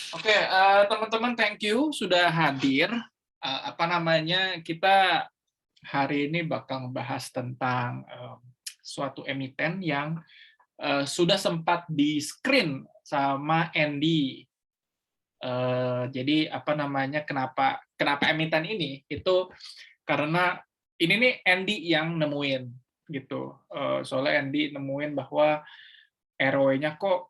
Oke, teman-teman, thank you sudah hadir. Kita hari ini bakal membahas tentang suatu emiten yang sudah sempat di-screen sama Andy. Jadi kenapa emiten ini? Itu karena ini nih Andy yang nemuin gitu. Soalnya Andy nemuin bahwa ROE-nya kok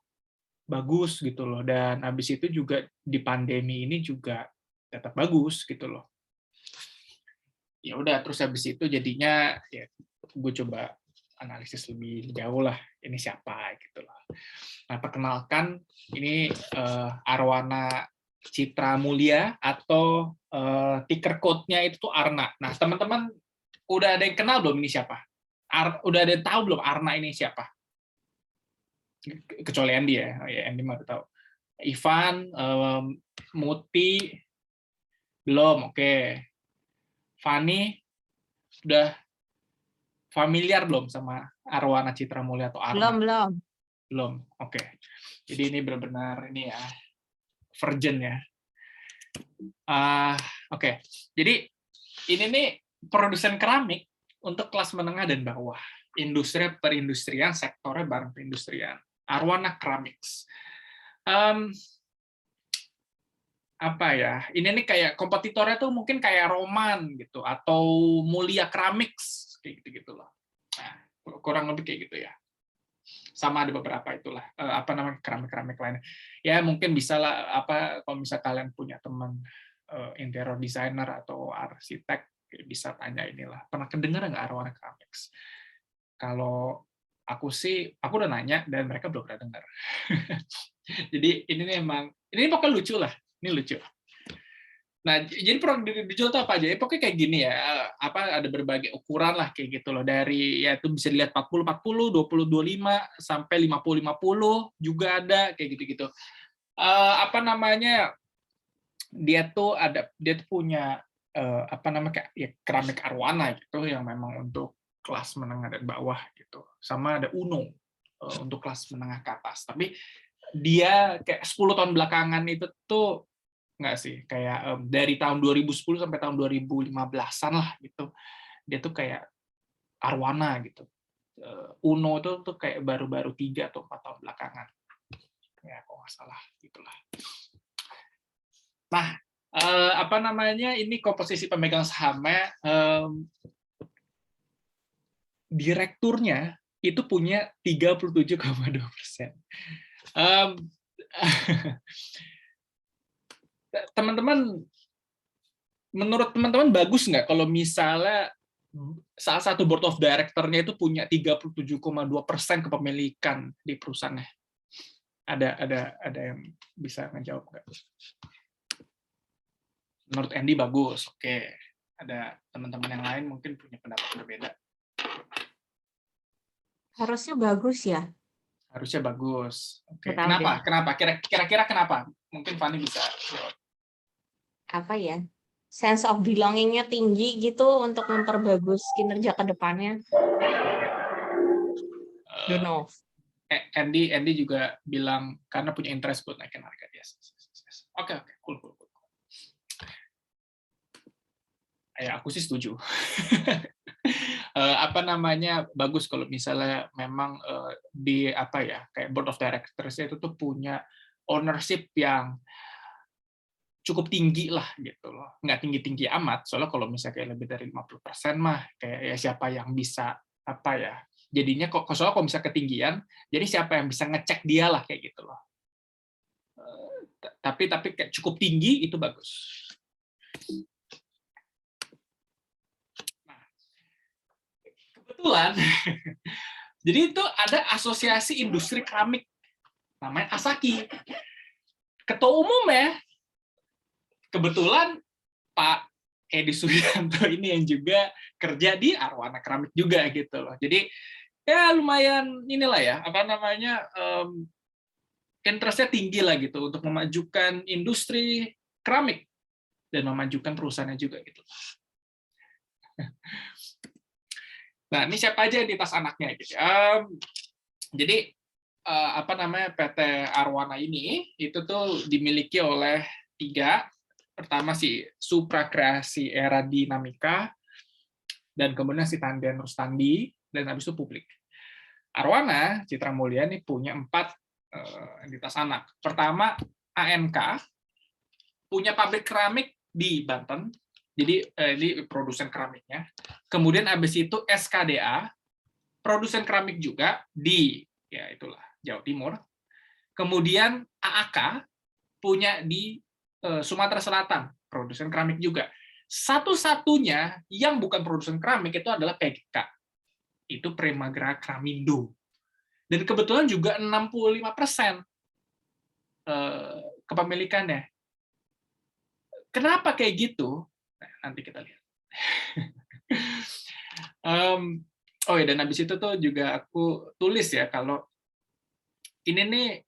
bagus gitu loh, dan habis itu juga di pandemi ini juga tetap bagus gitu loh. Ya udah, terus habis itu jadinya ya gue coba analisis lebih jauh lah, ini siapa gitu loh. Nah, perkenalkan, ini Arwana Citra Mulia, atau ticker code-nya itu tuh Arna. Nah, teman-teman udah ada yang kenal belum ini siapa? Udah ada yang tahu belum Arna ini siapa? Kecuali Andy ya, Andy mah udah tahu. Ivan, Muti, belum, oke. Fani, sudah familiar belum sama Arwana Citra Mulia atau Arna? Belum. Belum, oke. Jadi ini benar-benar ini ya, virgin ya. Oke, jadi ini nih produsen keramik untuk kelas menengah dan bawah. Industri perindustrian, sektornya barang perindustrian. Arwana Ceramics. Ini nih kayak kompetitornya tuh mungkin kayak Roman gitu, atau Mulia Ceramics kayak gitu loh. Nah, kurang lebih kayak gitu ya. Sama ada beberapa itulah keramik lainnya. Ya mungkin bisa lah, kalau misalnya kalian punya teman interior designer atau arsitek, bisa tanya inilah. Pernah kedengar nggak Arwana Ceramics? Kalau aku udah nanya dan mereka belum pernah dengar. Jadi ini pokoknya lucu lah. Ini lucu. Nah, jadi produk dijual itu apa aja? Pokoknya kayak gini ya, ada berbagai ukuran lah kayak gitu loh. Dari ya itu bisa dilihat 40-40, 20-25 sampai 50-50 juga ada kayak gitu-gitu. Dia tuh punya kayak ya, keramik arwana gitu yang memang untuk kelas menengah dan bawah gitu. Sama ada Uno untuk kelas menengah ke atas. Tapi dia kayak 10 tahun belakangan itu tuh nggak sih, kayak dari tahun 2010 sampai tahun 2015-an lah gitu, dia tuh kayak arwana gitu. Uno tuh kayak baru-baru 3 atau 4 tahun belakangan ya, kalau nggak salah gitulah. Nah, ini komposisi pemegang sahamnya, direkturnya itu punya 37,2%. Teman-teman, menurut teman-teman bagus nggak kalau misalnya salah satu board of director-nya itu punya 37,2% kepemilikan di perusahaannya? Ada yang bisa menjawab nggak? Menurut Andy bagus, oke. Ada teman-teman yang lain mungkin punya pendapat berbeda. Harusnya bagus ya. Harusnya bagus. Oke. Nggak tahu deh. Kenapa? Kira-kira kenapa? Mungkin Fanny bisa jawab. Apa ya? Sense of belonging-nya tinggi gitu untuk memperbagus kinerja ke depannya. Don't know. Andy juga bilang karena punya interest buat naikin harga dia. Oke, cool. Ya, aku sih setuju. Bagus kalau misalnya memang kayak board of directors itu tuh punya ownership yang cukup tinggi lah gitu loh. Nggak tinggi-tinggi amat, soalnya kalau misalnya kayak lebih dari 50% mah kayak ya siapa yang bisa jadinya soalnya kalau bisa ketinggian, jadi siapa yang bisa ngecek dia lah kayak gitu loh. Tapi kayak cukup tinggi itu bagus. Nah, kebetulan jadi itu ada asosiasi industri keramik namanya Asaki. Ketua umumnya kebetulan Pak Edi Suyanto ini yang juga kerja di Arwana Keramik juga gitu loh. Jadi ya lumayan inilah ya, interestnya tinggi lah gitu untuk memajukan industri keramik dan memajukan perusahaannya juga gitu. Nah, ini siapa aja di tas anaknya gitu. Jadi apa namanya PT Arwana ini itu tuh dimiliki oleh 3. Pertama si Supra Kreasi Era Dinamika, dan kemudian si Tandian Rustandi, dan habis itu Publik. Arwana Citra Mulia ini punya 4 entitas anak. Pertama ANK, punya pabrik keramik di Banten, jadi ini produsen keramiknya. Kemudian habis itu SKDA, produsen keramik juga di ya itulah Jawa Timur. Kemudian AAK punya di Sumatera Selatan, produsen keramik juga. Satu-satunya yang bukan produsen keramik itu adalah PGK. Itu Premagra Kramindo. Dan kebetulan juga 65% kepemilikannya. Kenapa kayak gitu? Nah, nanti kita lihat. Oh ya, dan habis itu tuh juga aku tulis ya, kalau ini nih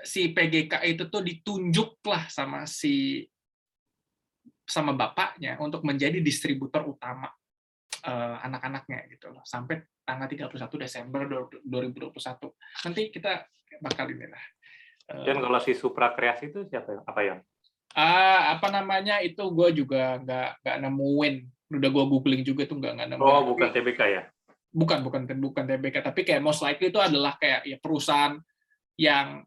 si PGK itu tuh ditunjuk lah sama bapaknya untuk menjadi distributor utama anak-anaknya gitu loh, sampai tanggal 31 Desember 2021. Nanti kita bakal inilah. Dan kalau si Supra Kreasi itu siapa? Apa ya? Apa namanya itu gue juga nggak nemuin. Udah gue googling juga tuh nggak nemuin. Oh, bukan TBK ya? Bukan TBK, tapi kayak most likely itu adalah kayak ya perusahaan yang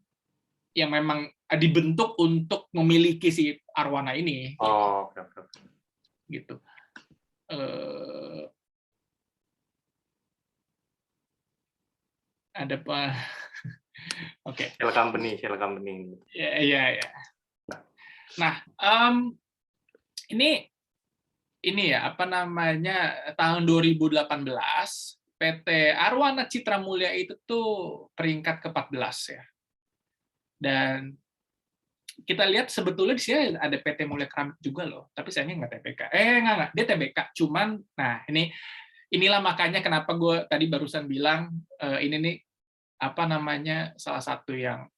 memang dibentuk untuk memiliki si Arwana ini. Oh, oke. Gitu. Ada apa? Oke. Shell company. Ya. Nah, ini ya apa namanya, tahun 2018 PT Arwana Citra Mulia itu tuh peringkat ke-14 ya. Dan kita lihat sebetulnya di sini ada PT Mulia Keramik juga loh, tapi sayangnya nggak TBK. Nggak, dia TBK. Cuman, nah inilah makanya kenapa gue tadi barusan bilang ini nih apa namanya salah satu yang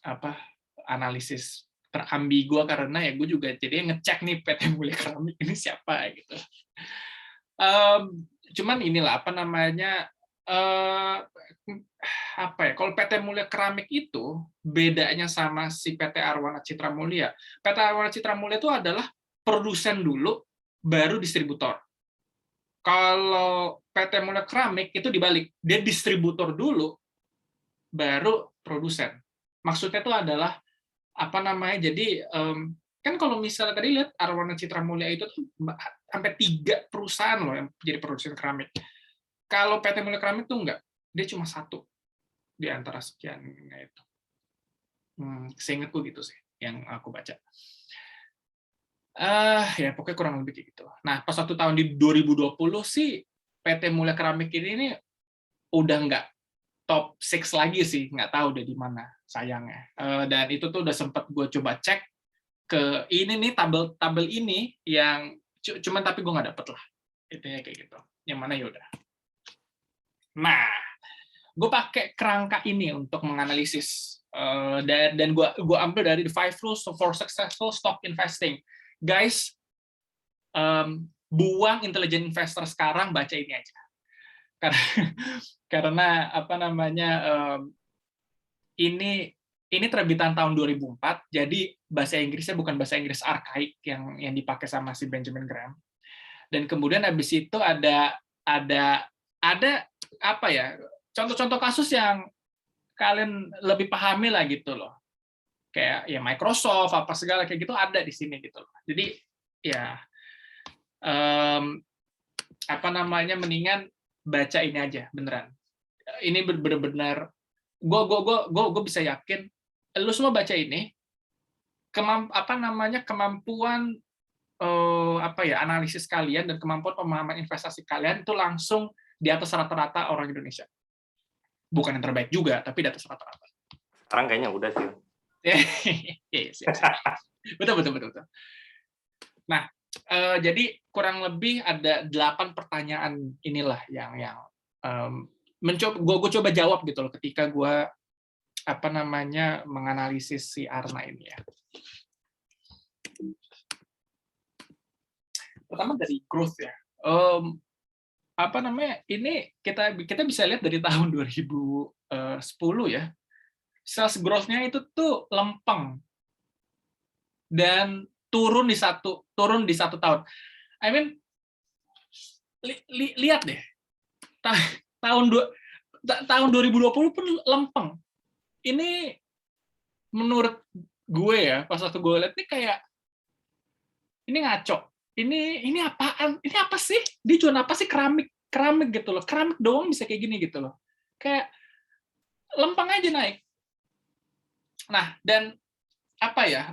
apa analisis terambigu, karena ya gue juga jadi ngecek nih PT Mulia Keramik ini siapa gitu. Cuman inilah apa namanya apa ya, kalau PT Mulia Keramik itu bedanya sama si PT Arwana Citra Mulia. PT Arwana Citra Mulia itu adalah produsen dulu baru distributor. Kalau PT Mulia Keramik itu dibalik, dia distributor dulu baru produsen. Maksudnya itu adalah apa namanya, jadi kan kalau misalnya tadi lihat Arwana Citra Mulia itu tuh sampai 3 perusahaan loh yang jadi produsen keramik. Kalau PT Mulia Keramik tuh enggak, dia cuma 1 di antara sekian itu. Seingatku gitu sih yang aku baca. Ya pokoknya kurang lebih kayak gitu. Nah, pas satu tahun di 2020 sih PT Mulia Keramik ini udah nggak top 6 lagi sih, nggak tahu udah di mana sayangnya. Dan itu tuh udah sempat gue coba cek ke ini nih tabel ini yang cuman tapi gue nggak dapet lah. Intinya kayak gitu. Yang mana ya udah. Nah, gue pakai kerangka ini untuk menganalisis dan gue ambil dari the 5 rules for successful stock investing. Guys, buang intelligent investor sekarang, baca ini aja. Karena apa namanya ini terbitan tahun 2004, jadi bahasa Inggrisnya bukan bahasa Inggris arkaik yang dipakai sama si Benjamin Graham. Dan kemudian habis itu ada apa ya, contoh-contoh kasus yang kalian lebih pahami lah gitu loh, kayak ya Microsoft apa segala kayak gitu ada di sini gitu loh. Jadi ya apa namanya, mendingan baca ini aja beneran. Ini benar-benar gue bisa yakin lu semua baca ini, kemampuan apa ya, analisis kalian dan kemampuan pemahaman investasi kalian itu langsung di atas rata-rata orang Indonesia. Bukan yang terbaik juga, tapi di atas rata-rata. Sekarang kayaknya udah sih. Betul. Nah, jadi kurang lebih ada 8 pertanyaan inilah yang gue coba jawab gitu loh ketika gue apa namanya menganalisis si Arna ini ya. Pertama dari growth ya. Apa namanya, ini kita bisa lihat dari tahun 2000 10 ya, sales growth-nya itu tuh lempeng dan turun di satu tahun. I mean, lihat deh, tahun 2020 pun lempeng. Ini menurut gue ya, pas waktu gue lihat ini kayak ini ngaco. Ini apaan? Ini apa sih? Dia jual apa sih? Keramik gitu loh. Keramik doang bisa kayak gini gitu loh. Kayak lempeng aja naik. Nah, dan apa ya?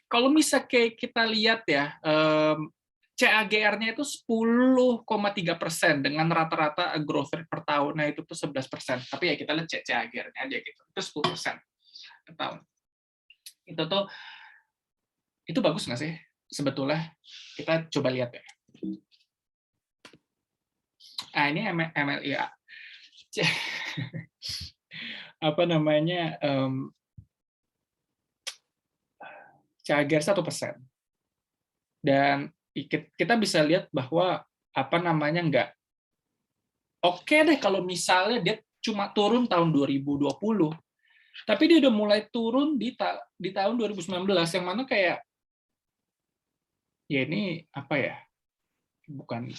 Kalau misalnya kayak kita lihat ya, CAGR-nya itu 10,3% dengan rata-rata growth rate per tahunnya itu tuh 11%. Tapi ya kita lihat CAGR-nya aja gitu. Itu 10% per tahun. Itu bagus nggak sih? Sebetulnya kita coba lihat ya. Nah, ini MLIA. Apa namanya? CAGR 1%. Dan kita bisa lihat bahwa apa namanya nggak oke deh kalau misalnya dia cuma turun tahun 2020, tapi dia udah mulai turun di tahun 2019 yang mana kayak ya ini apa ya, bukan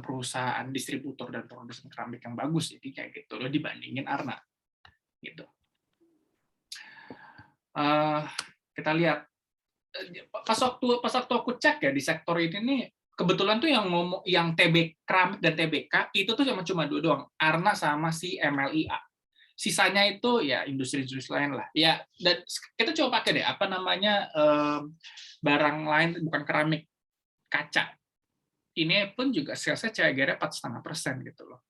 perusahaan distributor dan produsen keramik yang bagus, jadi kayak gitu loh dibandingin Arna gitu. Kita lihat pas waktu aku cek ya di sektor ini nih, kebetulan tuh yang keramik dan TBK itu tuh cuma dua doang, Arna sama si MLIA. Sisanya itu ya industri-industri lain lah. Ya, dan kita coba pakai deh apa namanya barang lain bukan keramik, kaca. Ini pun juga salesnya CAGR-nya 4,5% gitu loh.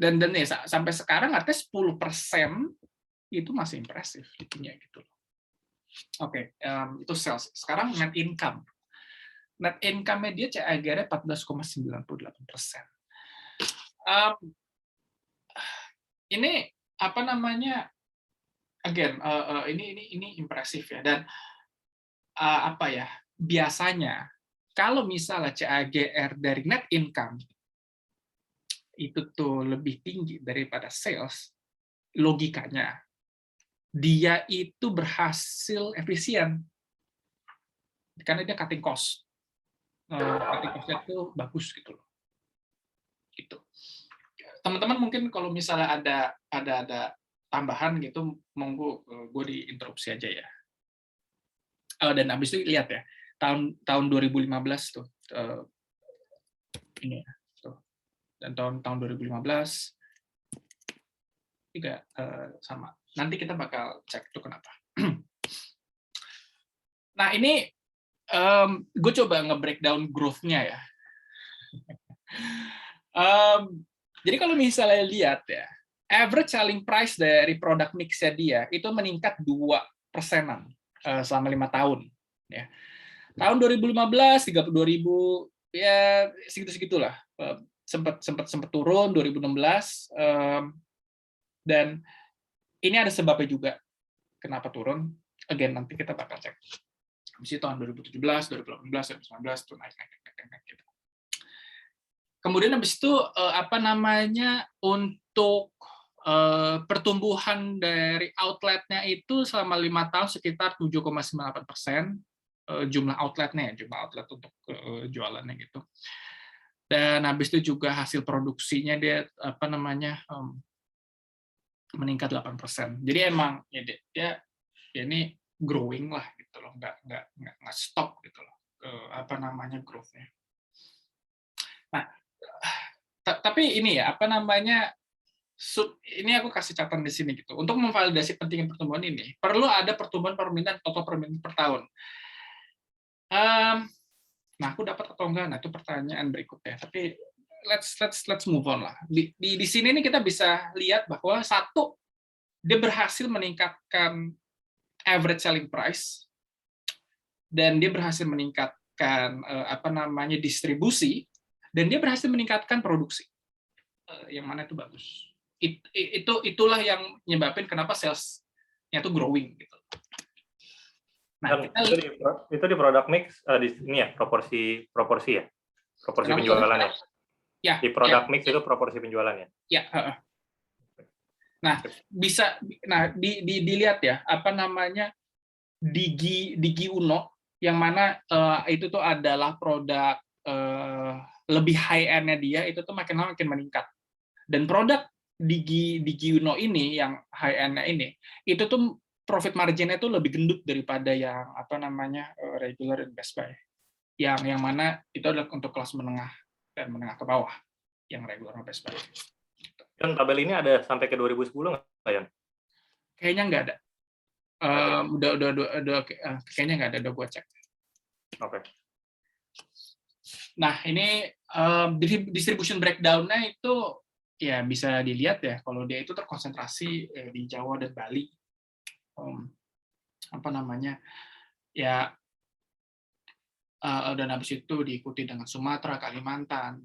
Dan ya sampai sekarang artinya 10% itu masih impresif itunya gitu loh. Oke, itu sales. Sekarang net income. Net income dia CAGR-nya 14,98%. Ini apa namanya? Again, ini impresif ya. Dan apa ya? Biasanya kalau misalnya CAGR dari net income itu tuh lebih tinggi daripada sales, logikanya dia itu berhasil efisien karena dia cutting cost. Cutting cost-nya itu bagus gitu loh. Gitu. Teman-teman mungkin kalau misalnya ada tambahan gitu, monggo gue diinterupsi aja ya. Dan habis itu lihat ya, tahun 2015 tuh ini ya, tuh. Dan tahun 2015 juga sama. Nanti kita bakal cek itu kenapa. Nah ini gue coba nge-breakdown growth-nya ya. Jadi kalau misalnya lihat ya, average selling price dari produk mix-nya dia itu meningkat 2%-an selama 5 tahun. Ya. Tahun 2015 32.000 ya segitu-segitulah. Sempat turun 2016 dan ini ada sebabnya juga kenapa turun. Again nanti kita bakal cek. Habis itu tahun 2017, 2018, 2019 tuh naik gitu. Kemudian habis itu apa namanya untuk pertumbuhan dari outletnya itu selama 5 tahun sekitar 7,98%. Jumlah outletnya, jumlah outlet untuk jualannya gitu. Dan habis itu juga hasil produksinya dia apa namanya meningkat 8%. Jadi emang ya dia ini growing lah gitu loh, nggak stop gitu loh apa namanya growth-nya. Nah, tapi ini ya apa namanya ini aku kasih catatan di sini gitu. Untuk memvalidasi pentingnya pertumbuhan ini perlu ada pertumbuhan permintaan total permintaan per tahun. Nah, aku dapat atau enggak? Nah, itu pertanyaan berikutnya. Tapi let's move on lah. Di sini nih kita bisa lihat bahwa satu, dia berhasil meningkatkan average selling price dan dia berhasil meningkatkan apa namanya distribusi dan dia berhasil meningkatkan produksi. Yang mana itu bagus. Itulah yang menyebabkan kenapa sales-nya itu growing gitu. Nah, itu di product mix di ini ya proporsi ya, proporsi penjualannya. Ya, Di product mix itu proporsi penjualannya. ya. Nah, bisa, dilihat ya, apa namanya, Digi Uno, yang mana itu tuh adalah produk lebih high end-nya dia, itu tuh makin lama makin meningkat. Dan produk Digi Uno ini, yang high end-nya ini, itu tuh profit margin-nya tuh lebih gendut daripada yang apa namanya regular dan Best Buy. Yang mana itu adalah untuk kelas menengah dan menengah ke bawah, yang regular dan Best Buy. Dan tabel ini ada sampai ke 2010 nggak, Yan? Kayaknya nggak ada. Udah, kayaknya nggak ada, udah gue cek. Oke. Nah, ini distribution breakdown-nya itu ya bisa dilihat ya, kalau dia itu terkonsentrasi di Jawa dan Bali. Apa namanya, ya, dan habis itu diikuti dengan Sumatera, Kalimantan,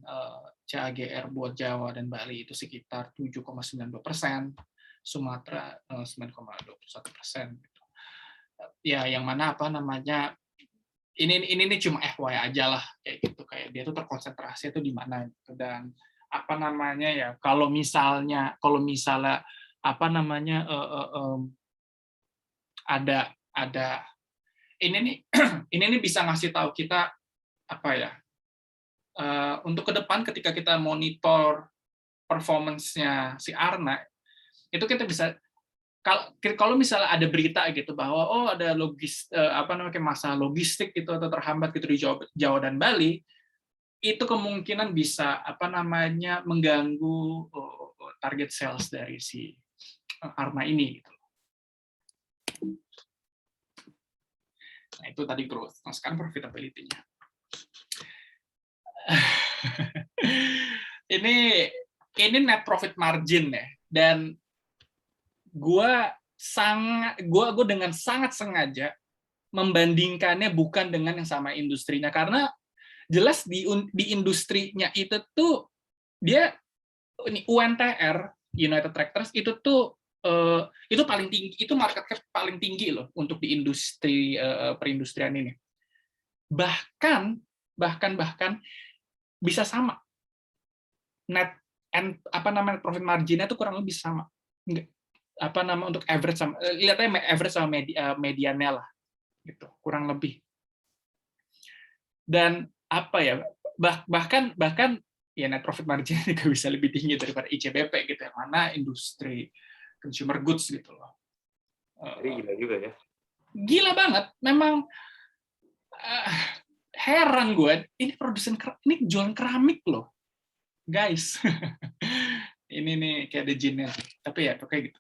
CAGR buat Jawa dan Bali itu sekitar 7,92%, Sumatera 9,21%. Gitu. Ya, yang mana apa namanya, ini cuma FYI aja lah, kayak gitu, kayak dia tuh terkonsentrasi itu di mana gitu. Dan apa namanya ya, kalau misalnya apa namanya ada ini nih ini nih bisa ngasih tahu kita apa ya, untuk ke depan ketika kita monitor performance-nya si Arna, itu kita bisa, kalau misalnya ada berita gitu bahwa ada apa namanya, masalah logistik gitu atau terhambat gitu di Jawa dan Bali, itu kemungkinan bisa apa namanya mengganggu target sales dari si Arna ini gitu. Nah, itu tadi growth. Nah, sekarang profitability-nya. ini net profit margin ya, dan gue dengan sangat sengaja membandingkannya bukan dengan yang sama industrinya, karena jelas di industrinya itu tuh dia ini UNTR, United Tractors, itu tuh itu paling tinggi, itu market cap paling tinggi loh untuk di industri perindustrian ini. Bahkan bisa sama net apa namanya profit marginnya itu kurang lebih sama. Apa nama untuk average sama, lihat aja average sama mediannya lah gitu, kurang lebih. Dan apa ya, bahkan ya net profit margin juga bisa lebih tinggi daripada ICBP gitu, yang mana industri consumer goods gitu loh. Jadi gila juga ya. Gila banget, memang heran gue, ini ini jualan keramik loh, guys. Ini nih kayak ada jinnya sih, tapi ya kayak gitu.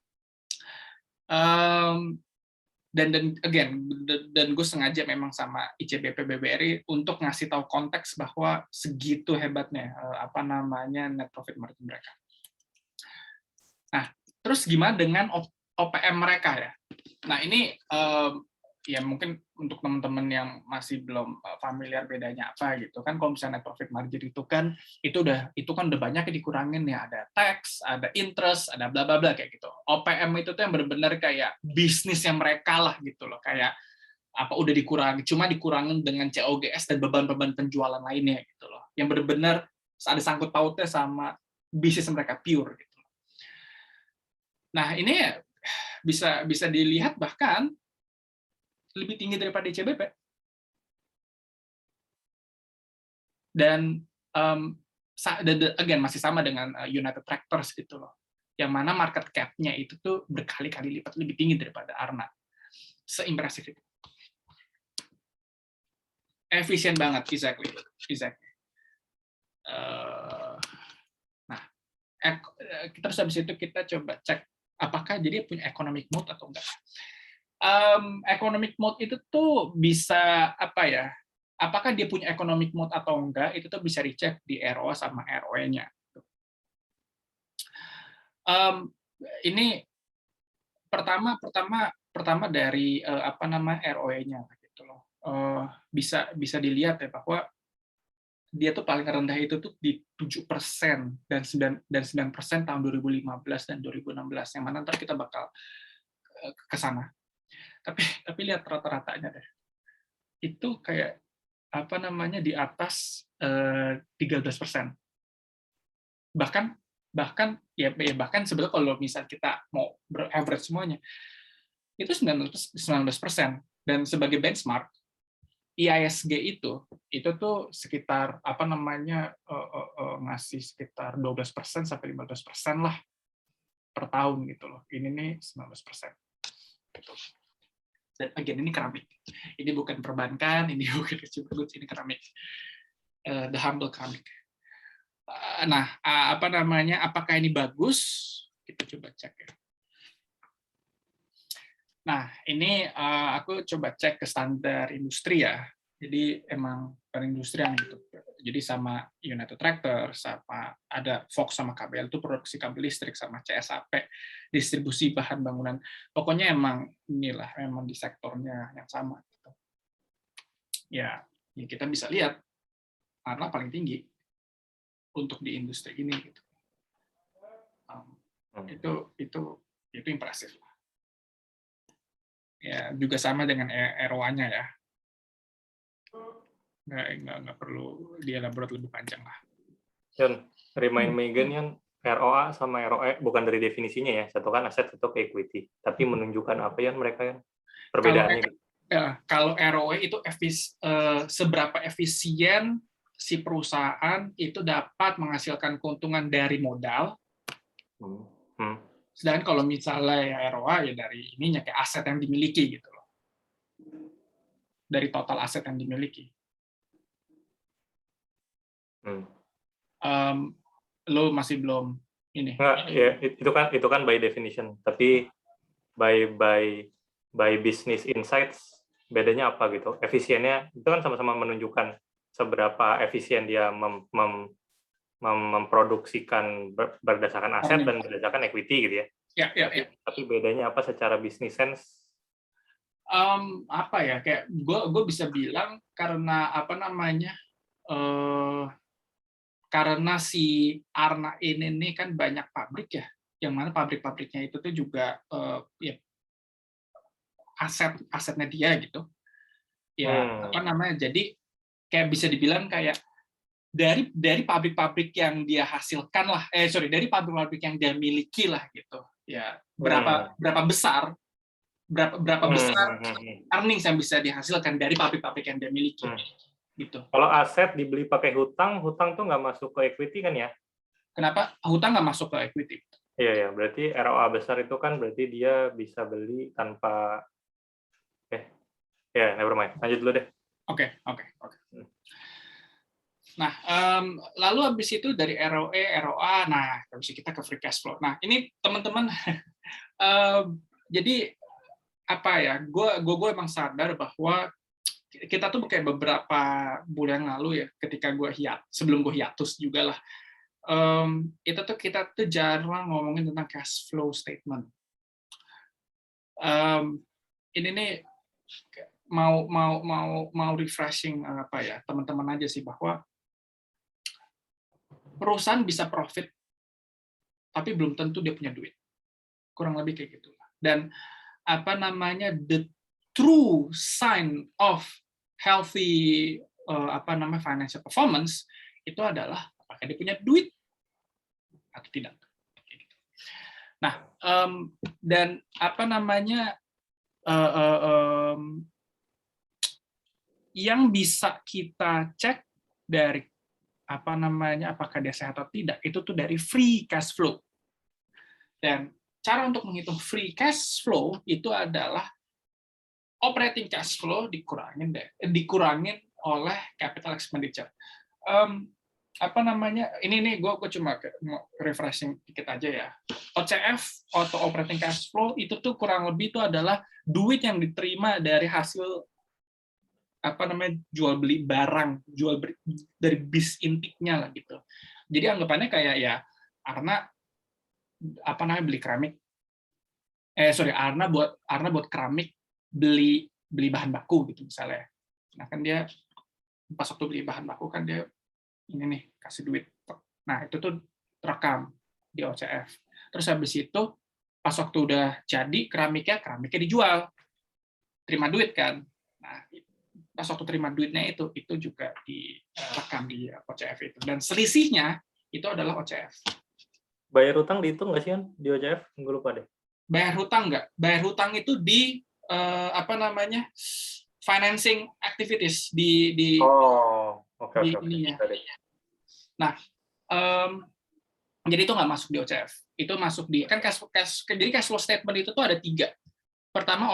Dan gue sengaja memang sama ICBP BBRI untuk ngasih tahu konteks bahwa segitu hebatnya apa namanya net profit margin mereka. Nah, terus gimana dengan OPM mereka ya? Nah, ini ya mungkin untuk teman-teman yang masih belum familiar bedanya apa gitu kan, kalau misalnya net profit margin itu kan udah banyak yang dikurangin ya, ada tax, ada interest, ada bla bla bla kayak gitu. OPM itu tuh yang benar-benar kayak bisnisnya mereka lah gitu loh, kayak apa udah dikurangin, cuma dikurangin dengan COGS dan beban-beban penjualan lainnya gitu loh, yang benar-benar ada sangkut pautnya sama bisnis mereka pure gitu. Nah, ini bisa dilihat bahkan lebih tinggi daripada ICBP. Dan again masih sama dengan United Tractors gitu loh. Yang mana market cap-nya itu tuh berkali-kali lipat lebih tinggi daripada Arna. Seimpresif itu. Efisien banget, exactly. Nah, terus habis itu kita coba cek apakah jadi punya economic mode atau enggak. Economic mode itu tuh bisa apa ya? Apakah dia punya economic mode atau enggak? Itu tuh bisa dicek di ROA sama ROE-nya. Ini pertama dari apa nama ROE-nya gitu loh. Bisa dilihat ya bahwa dia tuh paling rendah itu tuh di 7% dan 9% tahun 2015 dan 2016, yang mana ntar kita bakal ke sana. Tapi lihat rata-ratanya deh. Itu kayak apa namanya di atas 13%. bahkan bahkan sebetulnya kalau misal kita mau average semuanya itu 19%. Dan sebagai benchmark IISG itu tuh sekitar ngasih sekitar 12% sampai 15% lah per tahun gitu loh. Ini nih 19%. Gitu. Dan again ini keramik. Ini bukan perbankan, ini bukan consumer goods, ini keramik. The humble keramik. Nah, apakah ini bagus? Kita coba cek ya. Nah, ini aku coba cek ke standar industri ya. Jadi emang perindustrian gitu. Jadi sama United Tractor, sama ada Fox sama KBL itu produksi kabel listrik, sama CSAP distribusi bahan bangunan. Pokoknya emang inilah memang di sektornya yang sama. Gitu. Ya kita bisa lihat karena paling tinggi untuk di industri ini. Gitu. Itu impresif lah. Ya juga sama dengan ROA-nya ya. Nggak perlu dielaborate lebih panjang lah. John, remind Megan yang ROA sama ROE bukan dari definisinya ya, satu kan aset, satu ke equity, tapi menunjukkan apa yang mereka perbedaannya. Kalau ROE itu seberapa efisien si perusahaan itu dapat menghasilkan keuntungan dari modal. Sedangkan kalau misalnya ROA ya dari ininya kayak aset yang dimiliki gitu loh. Dari total aset yang dimiliki. Lo masih belum ini. Enggak, ya itu kan by definition, tapi by business insights bedanya apa gitu? Efisiennya itu kan sama-sama menunjukkan seberapa efisien dia memproduksikan berdasarkan aset dan berdasarkan equity gitu ya. Ya. Tapi bedanya apa secara business sense? Kayak gue bisa bilang karena karena si Arna ini kan banyak pabrik ya, yang mana pabrik-pabriknya itu tuh juga asetnya dia gitu. Ya jadi kayak bisa dibilang kayak dari pabrik-pabrik yang dia hasilkan lah, dari pabrik-pabrik yang dia miliki lah gitu. Ya berapa besar earnings yang bisa dihasilkan dari pabrik-pabrik yang dia miliki. Gitu. Kalau aset dibeli pakai hutang tuh nggak masuk ke equity kan ya? Kenapa hutang nggak masuk ke equity? Iya, berarti ROA besar itu kan berarti dia bisa beli tanpa never mind. Lanjut dulu deh. Oke. Nah, lalu habis itu dari ROE, ROA, nah habis kita ke free cash flow. Nah, ini teman-teman, jadi gue emang sadar bahwa kita tuh kayak beberapa bulan lalu ya, ketika sebelum gue hiatus juga lah, itu tuh kita tuh jarang ngomongin tentang cash flow statement. Ini nih mau refreshing teman-teman aja sih, bahwa perusahaan bisa profit tapi belum tentu dia punya duit, kurang lebih kayak gitu. Dan the true sign of healthy financial performance itu adalah apakah dia punya duit atau tidak. Nah, dan yang bisa kita cek dari apakah dia sehat atau tidak itu tuh dari free cash flow. Dan cara untuk menghitung free cash flow itu adalah operating cash flow dikurangin oleh capital expenditure. Ini nih gue cuma refreshing dikit aja ya. OCF atau operating cash flow itu tuh kurang lebih itu adalah duit yang diterima dari hasil jual beli barang, dari bis intiknya lah gitu. Jadi anggapannya kayak ya Arna beli keramik, Arna buat keramik beli bahan baku gitu misalnya. Nah kan dia pas waktu beli bahan baku kan dia ini nih kasih duit. Nah itu tuh rekam di OCF. Terus habis itu pas waktu udah jadi keramiknya dijual, terima duit kan. Nah pas waktu terima duitnya itu juga direkam di OCF itu. Dan selisihnya itu adalah OCF. Bayar utang dihitung nggak sih Yan di OCF? Gue lupa deh. Bayar hutang nggak? Bayar hutang itu di financing activities di Oh, oke. ininya. Nah, jadi itu nggak masuk di OCF. Itu masuk di kan jadi cash flow statement itu tuh ada 3. Pertama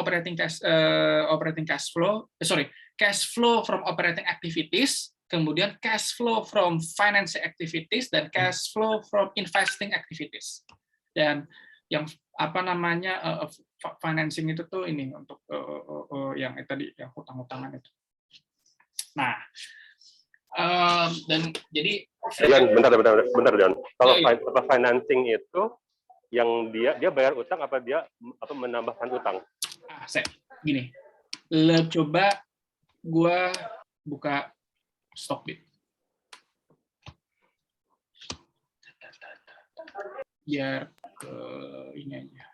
cash flow from operating activities, kemudian cash flow from financing activities, dan cash flow from investing activities. Dan yang financing itu tuh ini untuk yang tadi yang hutang-hutangan itu. Nah, dan jadi bentar John. Kalau financing itu yang dia bayar utang apa dia menambahkan utang? Gini, coba gua buka Stockbit. Biar ke ini aja.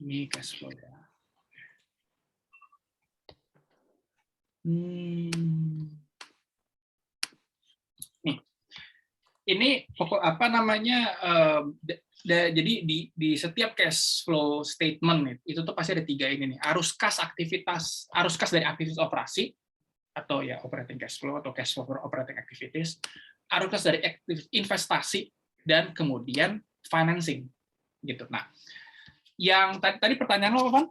Ini cash flow ya. Nih. Ini pokok jadi di setiap cash flow statement itu tuh pasti ada 3 ini nih. Arus kas dari aktivitas operasi atau ya operating cash flow atau cash flow for operating activities, arus kas dari investasi, dan kemudian financing gitu. Nah, yang tadi pertanyaan lo apa?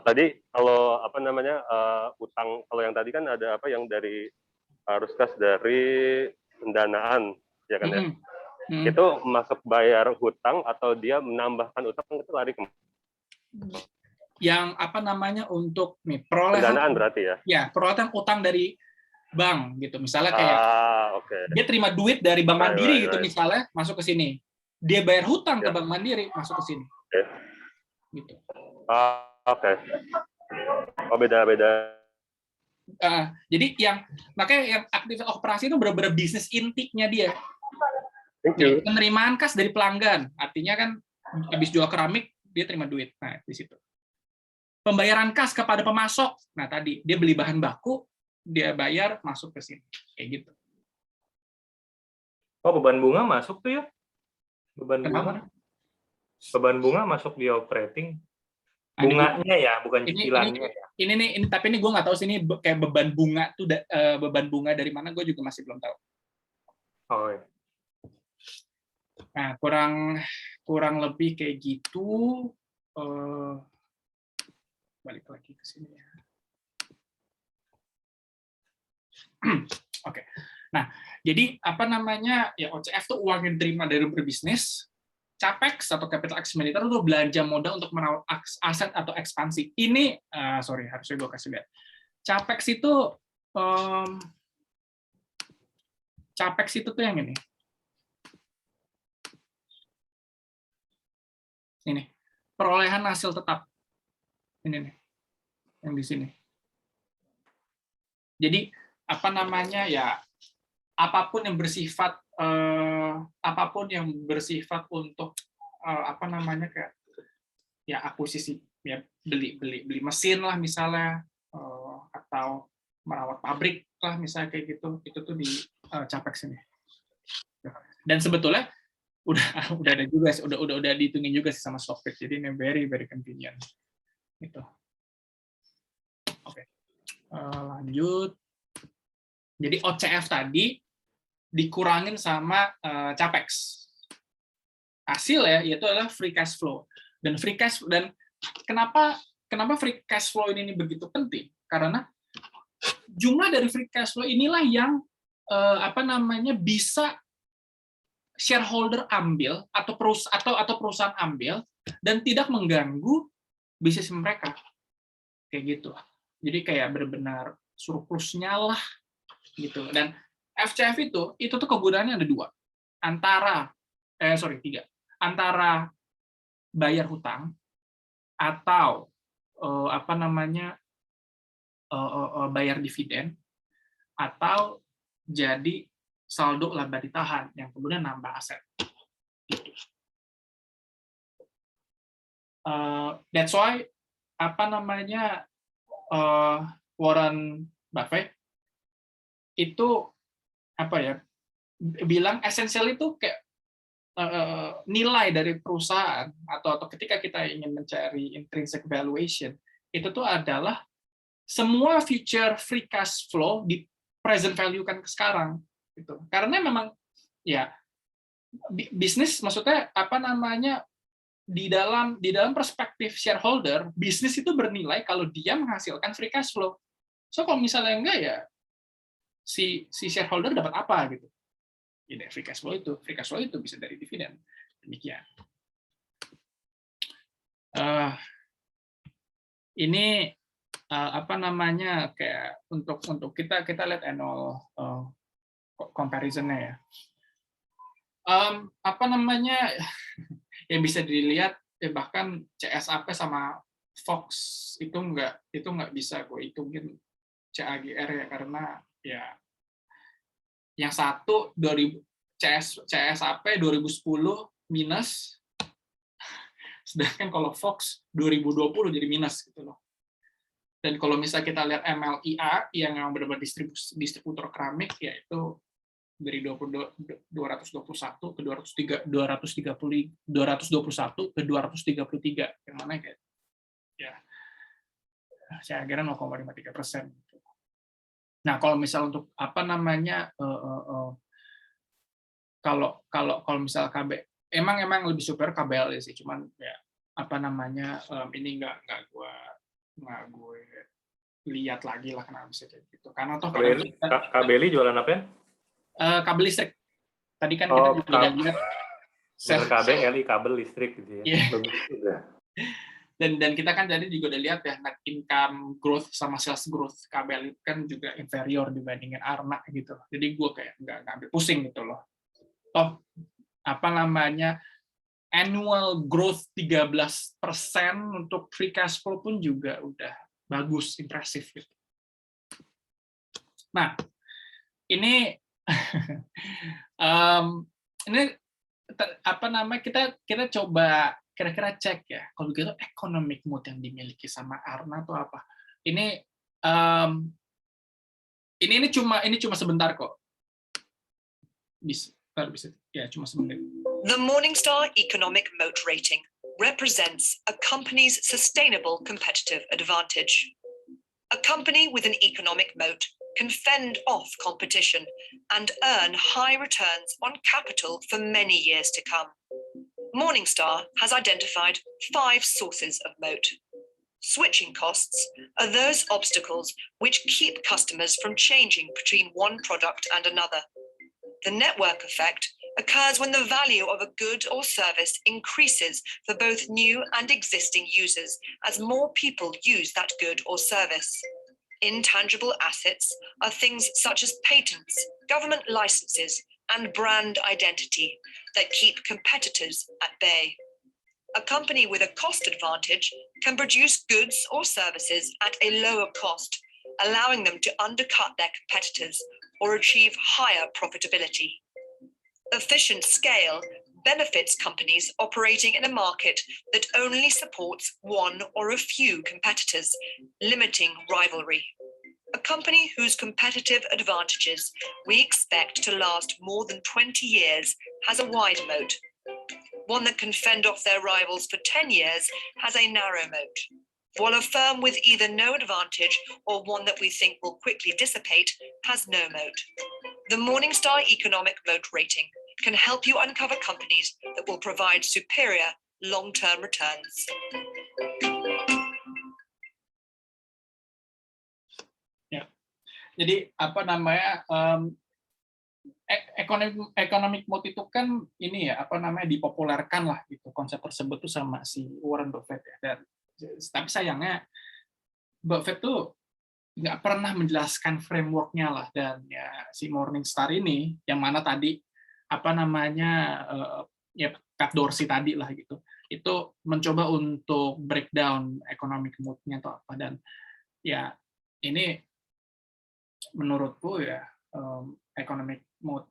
Tadi kalau utang, kalau yang tadi kan ada yang dari arus kas dari pendanaan, ya kan ya? Itu masuk bayar hutang atau dia menambahkan utang, itu lari ke yang untuk nih perolehan pendanaan berarti ya? Ya, perolehan utang dari bank gitu. Misalnya kayak dia terima duit dari Bank Mandiri gitu misalnya, masuk ke sini. Dia bayar hutang ke Bank Mandiri, masuk ke sini. Gitu. Oh, beda-beda. Jadi makanya yang aktivitas operasi itu benar-benar bisnis intinya dia. Penerimaan kas dari pelanggan, artinya kan habis jual keramik dia terima duit. Nah, di situ. Pembayaran kas kepada pemasok. Nah, tadi dia beli bahan baku, dia bayar, masuk ke sini. Kayak gitu. Oh, beban bunga masuk tuh ya? Beban bunga masuk di operating. Bunganya ya, bukan cicilannya ya. Ini tapi ini gue nggak tahu sih ini kayak beban bunga tuh beban bunga dari mana, gue juga masih belum tahu. Oh iya. Nah, kurang lebih kayak gitu. Balik lagi ke sini ya. Oke. Nah, jadi ya OCF itu uang yang diterima dari berbisnis. Capex atau capital expenditure itu belanja modal untuk merawat aset atau ekspansi. Ini harusnya gue kasih lihat. Capex itu tuh yang ini. Ini. Perolehan hasil tetap. Ini nih. Yang di sini. Jadi ya apapun yang bersifat untuk kayak ya akuisisi, ya beli mesin lah misalnya, atau merawat pabrik lah misalnya kayak gitu, itu tuh di Capex ini. Dan sebetulnya udah ada juga, udah dihitungin juga sih sama Stockbit, jadi ini very very convenient gitu. Oke. Lanjut. Jadi OCF tadi dikurangin sama Capex. Hasil ya, yaitu adalah free cash flow. Dan kenapa free cash flow ini begitu penting? Karena jumlah dari free cash flow inilah yang bisa shareholder ambil atau perusahaan ambil dan tidak mengganggu bisnis mereka. Kayak gitu. Jadi kayak benar-benar surplusnya lah gitu. Dan FCF itu tuh kegunaannya ada 2. Tiga. Antara bayar hutang atau bayar dividen, atau jadi saldo laba ditahan yang kemudian nambah aset. That's why Warren Buffett itu apa ya, bilang esensial itu kayak nilai dari perusahaan atau ketika kita ingin mencari intrinsic valuation itu tuh adalah semua future free cash flow di present value kan ke sekarang gitu. Karena memang ya bisnis maksudnya apa namanya di dalam perspektif shareholder, bisnis itu bernilai kalau dia menghasilkan free cash flow. So kalau misalnya enggak ya si shareholder dapat apa gitu. Ya, free cash flow itu bisa dari dividen. Demikian. Ini apa namanya kayak untuk kita lihat annual comparison-nya ya. Apa namanya yang bisa dilihat bahkan CSAP sama Fox itu nggak bisa gue hitungin CAGR ya, karena ya yang satu CSAP 2010 minus, sedangkan kalau Fox 2020 jadi minus gitu loh. Dan kalau misalnya kita lihat MLIA yang benar-benar distributor keramik, yaitu dari 221 ke 221 ke 233, yang mana kayak ya saya kira 0,53%. Nah kalau misal untuk apa namanya kalau misal KB emang lebih superior KBL sih, cuman ya apa namanya ini nggak gue lihat lagi lah kenapa bisa kayak gitu, karena toh KBL jualan apa ya? Kabel listrik. Tadi kan kita juga udah lihat KBLI kabel listrik gitu ya. Yeah. Dan kita kan tadi juga udah lihat ya net income growth sama sales growth KBL kan juga inferior dibandingin Arna gitu. Jadi gue kayak nggak ambil pusing gitu loh. Toh apa namanya annual growth 13% untuk free cash flow pun juga udah bagus, impresif gitu. Nah, ini ini apa namanya kita coba kira-kira cek ya kalau begitu economic mood yang dimiliki sama Arna atau apa ini cuma sebentar kok bisa ya cuma sebentar. The Morningstar Economic Moat Rating represents a company's sustainable competitive advantage. A company with an economic moat can fend off competition and earn high returns on capital for many years to come. Morningstar has identified 5 sources of moat. Switching costs are those obstacles which keep customers from changing between one product and another. The network effect occurs when the value of a good or service increases for both new and existing users as more people use that good or service. Intangible assets are things such as patents, government licenses, and brand identity that keep competitors at bay. A company with a cost advantage can produce goods or services at a lower cost, allowing them to undercut their competitors or achieve higher profitability. Efficient scale benefits companies operating in a market that only supports one or a few competitors, limiting rivalry. A company whose competitive advantages we expect to last more than 20 years has a wide moat. One that can fend off their rivals for 10 years has a narrow moat, while a firm with either no advantage or one that we think will quickly dissipate has no moat. The Morningstar Economic Moat Rating can help you uncover companies that will provide superior long-term returns. Ya, jadi apa namanya economic moat itu kan ini ya apa namanya dipopulerkan lah gitu konsep tersebut tuh sama si Warren Buffett ya. Dan tapi sayangnya Buffett tuh nggak pernah menjelaskan frameworknya lah, dan ya si Morningstar ini yang mana tadi apa namanya ya Pat Dorsey tadi lah gitu itu mencoba untuk breakdown economic mood-nya atau apa, dan ya ini menurutku ya economic mood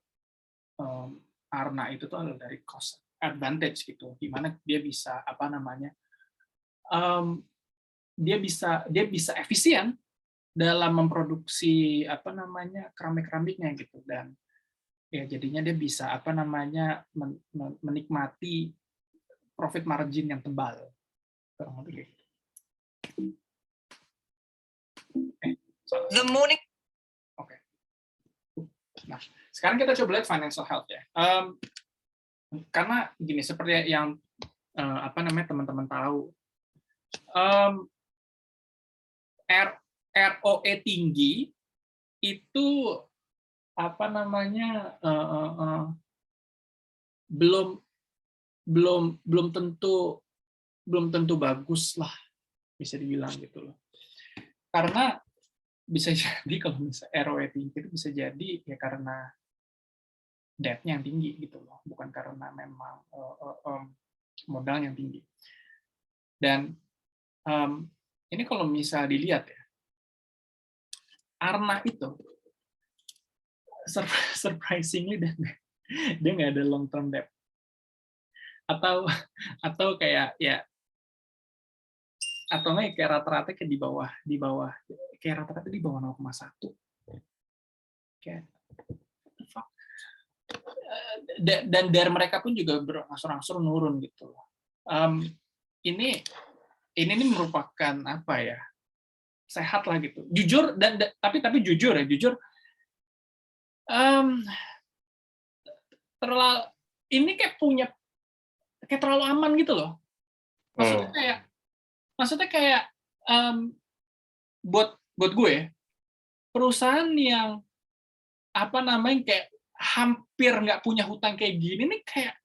Arna itu tuh adalah dari cost advantage gitu, gimana dia bisa apa namanya dia bisa efisien dalam memproduksi apa namanya keramik-keramiknya gitu, dan ya jadinya dia bisa apa namanya menikmati profit margin yang tebal. Kurang lebih gitu. The morning. Oke. Nah, sekarang kita coba lihat financial health ya. Karena gini, seperti yang apa namanya teman-teman tahu, ROE tinggi itu apa namanya belum tentu bagus lah, bisa dibilang gitu loh. Karena bisa jadi kalau misalnya ROE tinggi itu bisa jadi ya karena debt-nya yang tinggi gitu loh, bukan karena memang modal yang tinggi. Dan ini kalau misal dilihat ya, Arna itu surprisingly dia nggak ada long term debt, atau kayak ya, atau nggak kayak rata-rata kayak di bawah kayak rata-rata di bawah 0,1 kayak dan dari mereka pun juga berangsur-angsur nurun gitu. Ini merupakan apa ya, sehat lah gitu. Jujur tapi jujur ya, terlalu ini kayak terlalu aman gitu loh. Maksudnya kayak buat gue perusahaan yang apa namanya kayak hampir nggak punya hutang kayak gini nih, kayak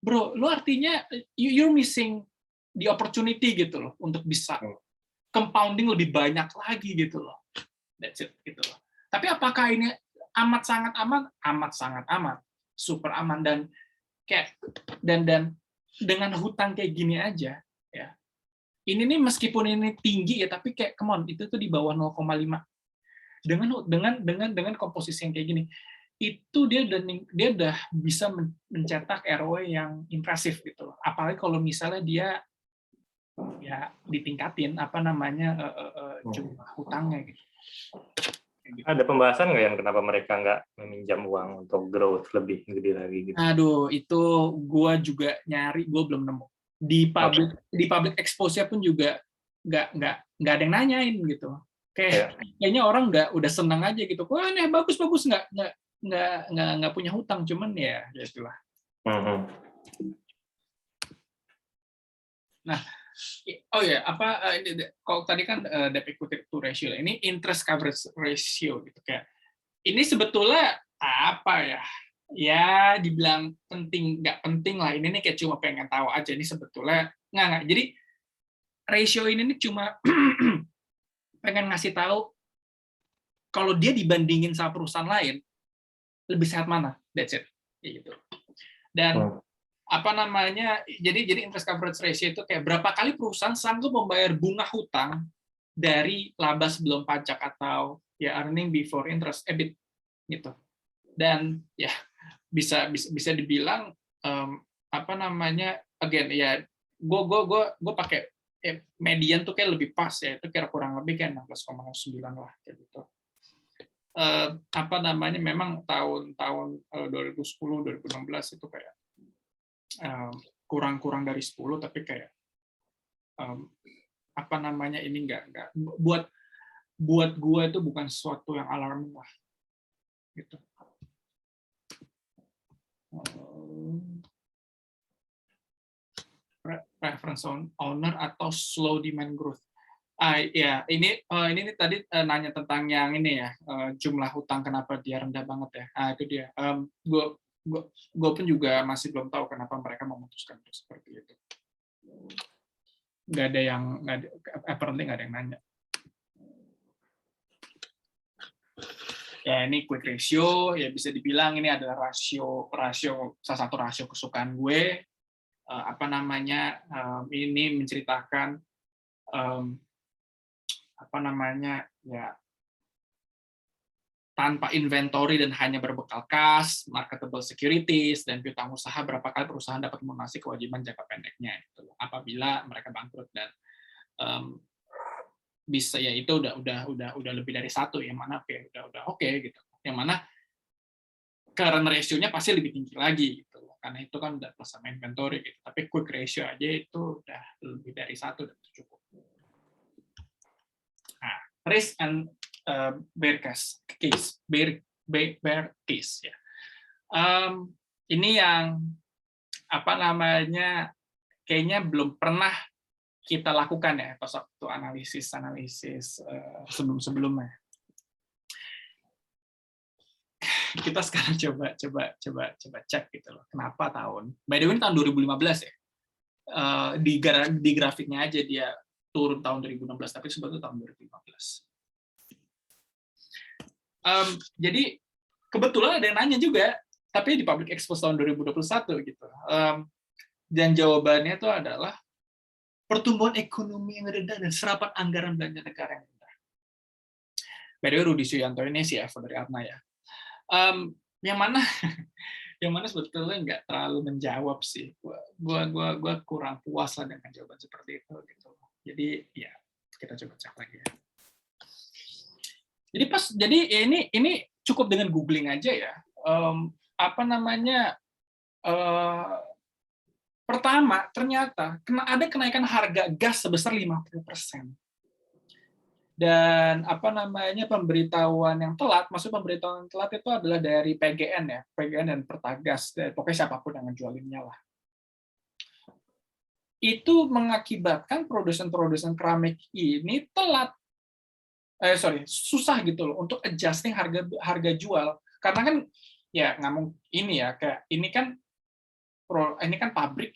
bro, lu artinya you're missing the opportunity gitu loh untuk bisa compounding lebih banyak lagi gitu loh. That's it gitu loh. Tapi apakah ini amat sangat aman, super aman, dan kayak dan dengan hutang kayak gini aja ya. Ini nih meskipun ini tinggi ya, tapi kayak come on, itu tuh di bawah 0,5. Dengan komposisi yang kayak gini, itu dia udah bisa mencetak ROE yang impresif gitu loh. Apalagi kalau misalnya dia ya ditingkatin apa namanya jumlah hutangnya gitu. Ada pembahasan nggak yang kenapa mereka nggak meminjam uang untuk growth lebih gede lagi gitu? Aduh, itu gue juga nyari, gue belum nemu. Di public expose-nya pun juga nggak ada yang nanyain gitu. Kayaknya orang udah senang aja gitu. Wah, ini bagus nggak punya hutang, cuman ya itulah. Nah, oh ya, kalau tadi kan debt equity ratio, ini interest coverage ratio gitu, kayak ini sebetulnya apa ya? Ya dibilang penting nggak penting lah, ini nih kayak cuma pengen tahu aja, ini sebetulnya nggak. Jadi ratio ini nih cuma pengen ngasih tahu kalau dia dibandingin sama perusahaan lain lebih sehat mana, that's it, gitu. Dan apa namanya, jadi interest coverage ratio itu kayak berapa kali perusahaan sanggup membayar bunga hutang dari laba sebelum pajak atau ya earning before interest, EBIT gitu. Dan ya bisa dibilang apa namanya, again ya gue pakai median tuh kayak lebih pas ya, itu kira kurang lebih kayak 16,9 lah kayak gitu. Apa namanya, memang tahun 2010 2016 itu kayak kurang dari 10, tapi kayak apa namanya, ini enggak buat gue itu bukan sesuatu yang alarming lah gitu. Preference owner atau slow demand growth. Ya, ini tadi nanya tentang yang ini ya, jumlah hutang kenapa dia rendah banget ya. Itu dia. Gue pun juga masih belum tahu kenapa mereka memutuskan untuk seperti itu. Apparently nggak ada yang nanya. Ya, ini quick ratio, ya bisa dibilang ini adalah salah satu rasio kesukaan gue. Apa namanya, ini menceritakan apa namanya ya, tanpa inventory dan hanya berbekal kas, marketable securities, dan piutang usaha, berapa kali perusahaan dapat melunasi kewajiban jangka pendeknya gitu, apabila mereka bangkrut. Dan bisa ya itu udah lebih dari 1 yang mana udah oke gitu. Yang mana current ratio-nya pasti lebih tinggi lagi gitu. Karena itu kan udah plus sama inventory gitu. Tapi quick ratio aja itu udah lebih dari 1 dan itu cukup. Nah, risk and bear case, bear case ya. Ini yang apa namanya kayaknya belum pernah kita lakukan ya pas waktu analisis sebelum-sebelumnya. Kita sekarang coba cek gitu loh. Kenapa by the way tahun 2015 ya. Di grafiknya aja dia turun tahun 2016 tapi sebetulnya tahun 2015. Jadi kebetulan ada yang nanya juga tapi di public expose tahun 2021 gitu. Dan jawabannya itu adalah pertumbuhan ekonomi yang rendah dan serapan anggaran belanja negara yang rendah. By the way, Rudi Suyanto ini CFO dari Atma ya. Yang mana sebetulnya nggak terlalu menjawab sih. Gua kurang puas lah dengan jawaban seperti itu gitu. Jadi ya kita coba cek lagi ya. Jadi ya ini cukup dengan googling aja ya. Apa namanya? Pertama, ternyata ada kenaikan harga gas sebesar 50%. Dan apa namanya pemberitahuan yang telat, maksud pemberitahuan telat itu adalah dari PGN ya, PGN dan Pertagas, pokoknya siapapun yang ngejualinnya lah. Itu mengakibatkan produsen-produsen keramik ini susah gitu loh untuk adjusting harga jual, karena kan ya ngomong ini ya kayak ini kan pabrik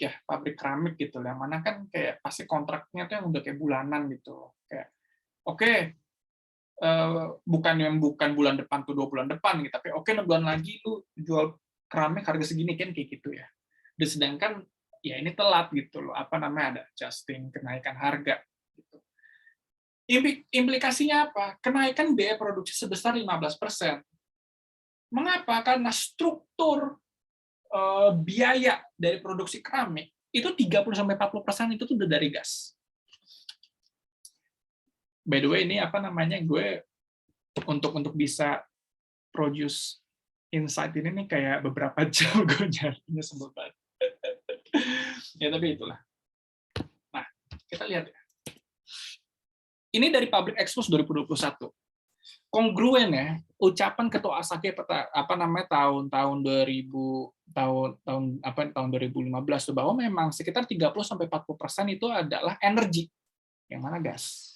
keramik gitu, yang mana kan kayak pasti kontraknya tuh yang udah kayak bulanan gitu, kayak oke, bukan bulan depan tuh 2 bulan depan gitu, tapi oke 6 bulan lagi lu jual keramik harga segini kan kayak gitu ya. Dan sedangkan ya ini telat gitu loh, apa namanya ada adjusting kenaikan harga gitu. Implikasinya apa? Kenaikan biaya produksi sebesar 15%. Mengapa? Karena struktur biaya dari produksi keramik itu 30-40% itu tuh udah dari gas. By the way, ini apa namanya gue untuk bisa produce insight ini nih kayak beberapa jam gue nyarinya sebel banget. Ya tapi itulah. Nah, kita lihat ya. Ini dari Public Expose 2021. Kongruen ya, ucapan Ketua ASAKE tahun 2015 bahwa memang sekitar 30-40% itu adalah energi, yang mana gas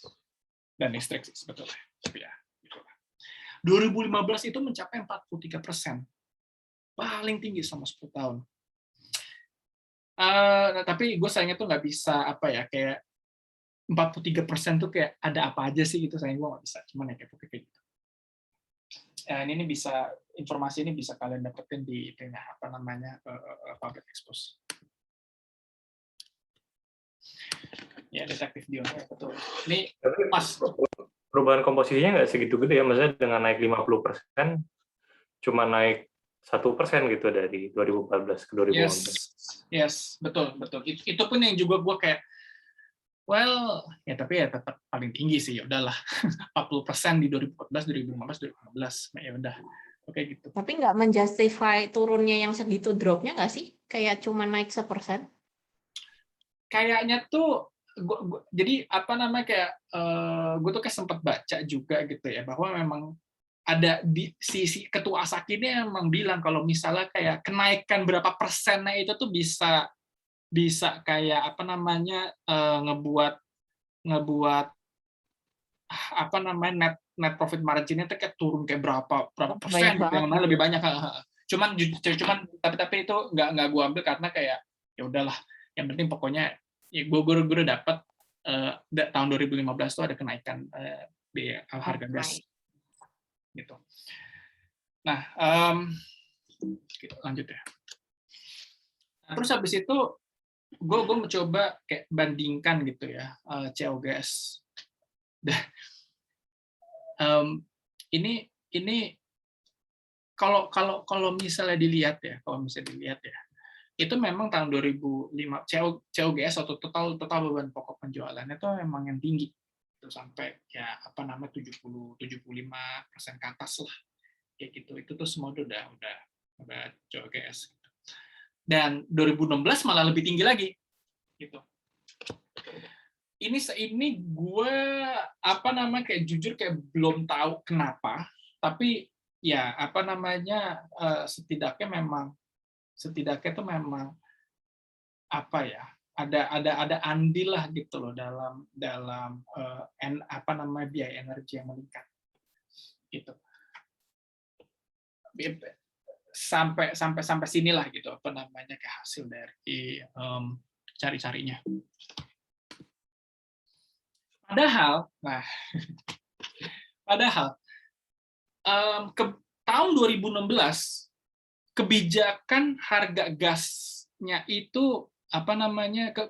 dan listrik sih sebetulnya. Tapi ya, itulah. 2015 itu mencapai 43%, paling tinggi selama 10 tahun. Tapi gue sayangnya tuh nggak bisa kayak 43% tuh kayak ada apa aja sih gitu, sayang gue nggak bisa. Cuman ya kayak gitu. Ini bisa informasi ini bisa kalian dapetin di Public Expose. Ya, Detektif Dion, betul. Ini pas perubahan komposisinya nggak segitu gede ya, maksudnya dengan naik 50% cuma naik 1% gitu dari 2014 ke 2015. Yes, betul. Itu pun yang juga gue kayak ya tapi ya tetap paling tinggi sih, ya udahlah. 40% di 2014, 2015, 2016, ya udah. Oke gitu. Tapi nggak menjustify turunnya yang segitu dropnya nggak sih? Kayak cuma naik 1%? Kayaknya tuh jadi gue tuh kayak sempat baca juga gitu ya, bahwa memang ada di sisi Ketua ASAKI ini emang bilang kalau misalnya kayak kenaikan berapa persennya itu tuh bisa kayak ngebuat net profit margin-nya tuh kayak turun kayak berapa persen gitu, yang mana lebih banyak. Cuman tapi itu nggak gue ambil karena kayak ya udahlah, yang penting pokoknya ya gue udah dapat tahun 2015 tuh ada kenaikan biaya harga gas gitu. Nah, lanjut ya. Nah, terus habis itu gue mencoba kayak bandingkan gitu ya COGS. Ini kalau misalnya dilihat ya, itu memang tahun 2005 COGS atau total beban pokok penjualannya itu memang yang tinggi itu sampai ya 75% ke atas lah kayak gitu. Itu tuh semua udah COGS. Dan 2016 malah lebih tinggi lagi gitu. Ini gue kayak jujur kayak belum tahu kenapa, tapi ya setidaknya itu memang ada andil lah gitu loh dalam biaya energi yang meningkat gitu. Sampai sinilah gitu kayak hasil dari cari-carinya. Padahal ke tahun 2016 kebijakan harga gasnya itu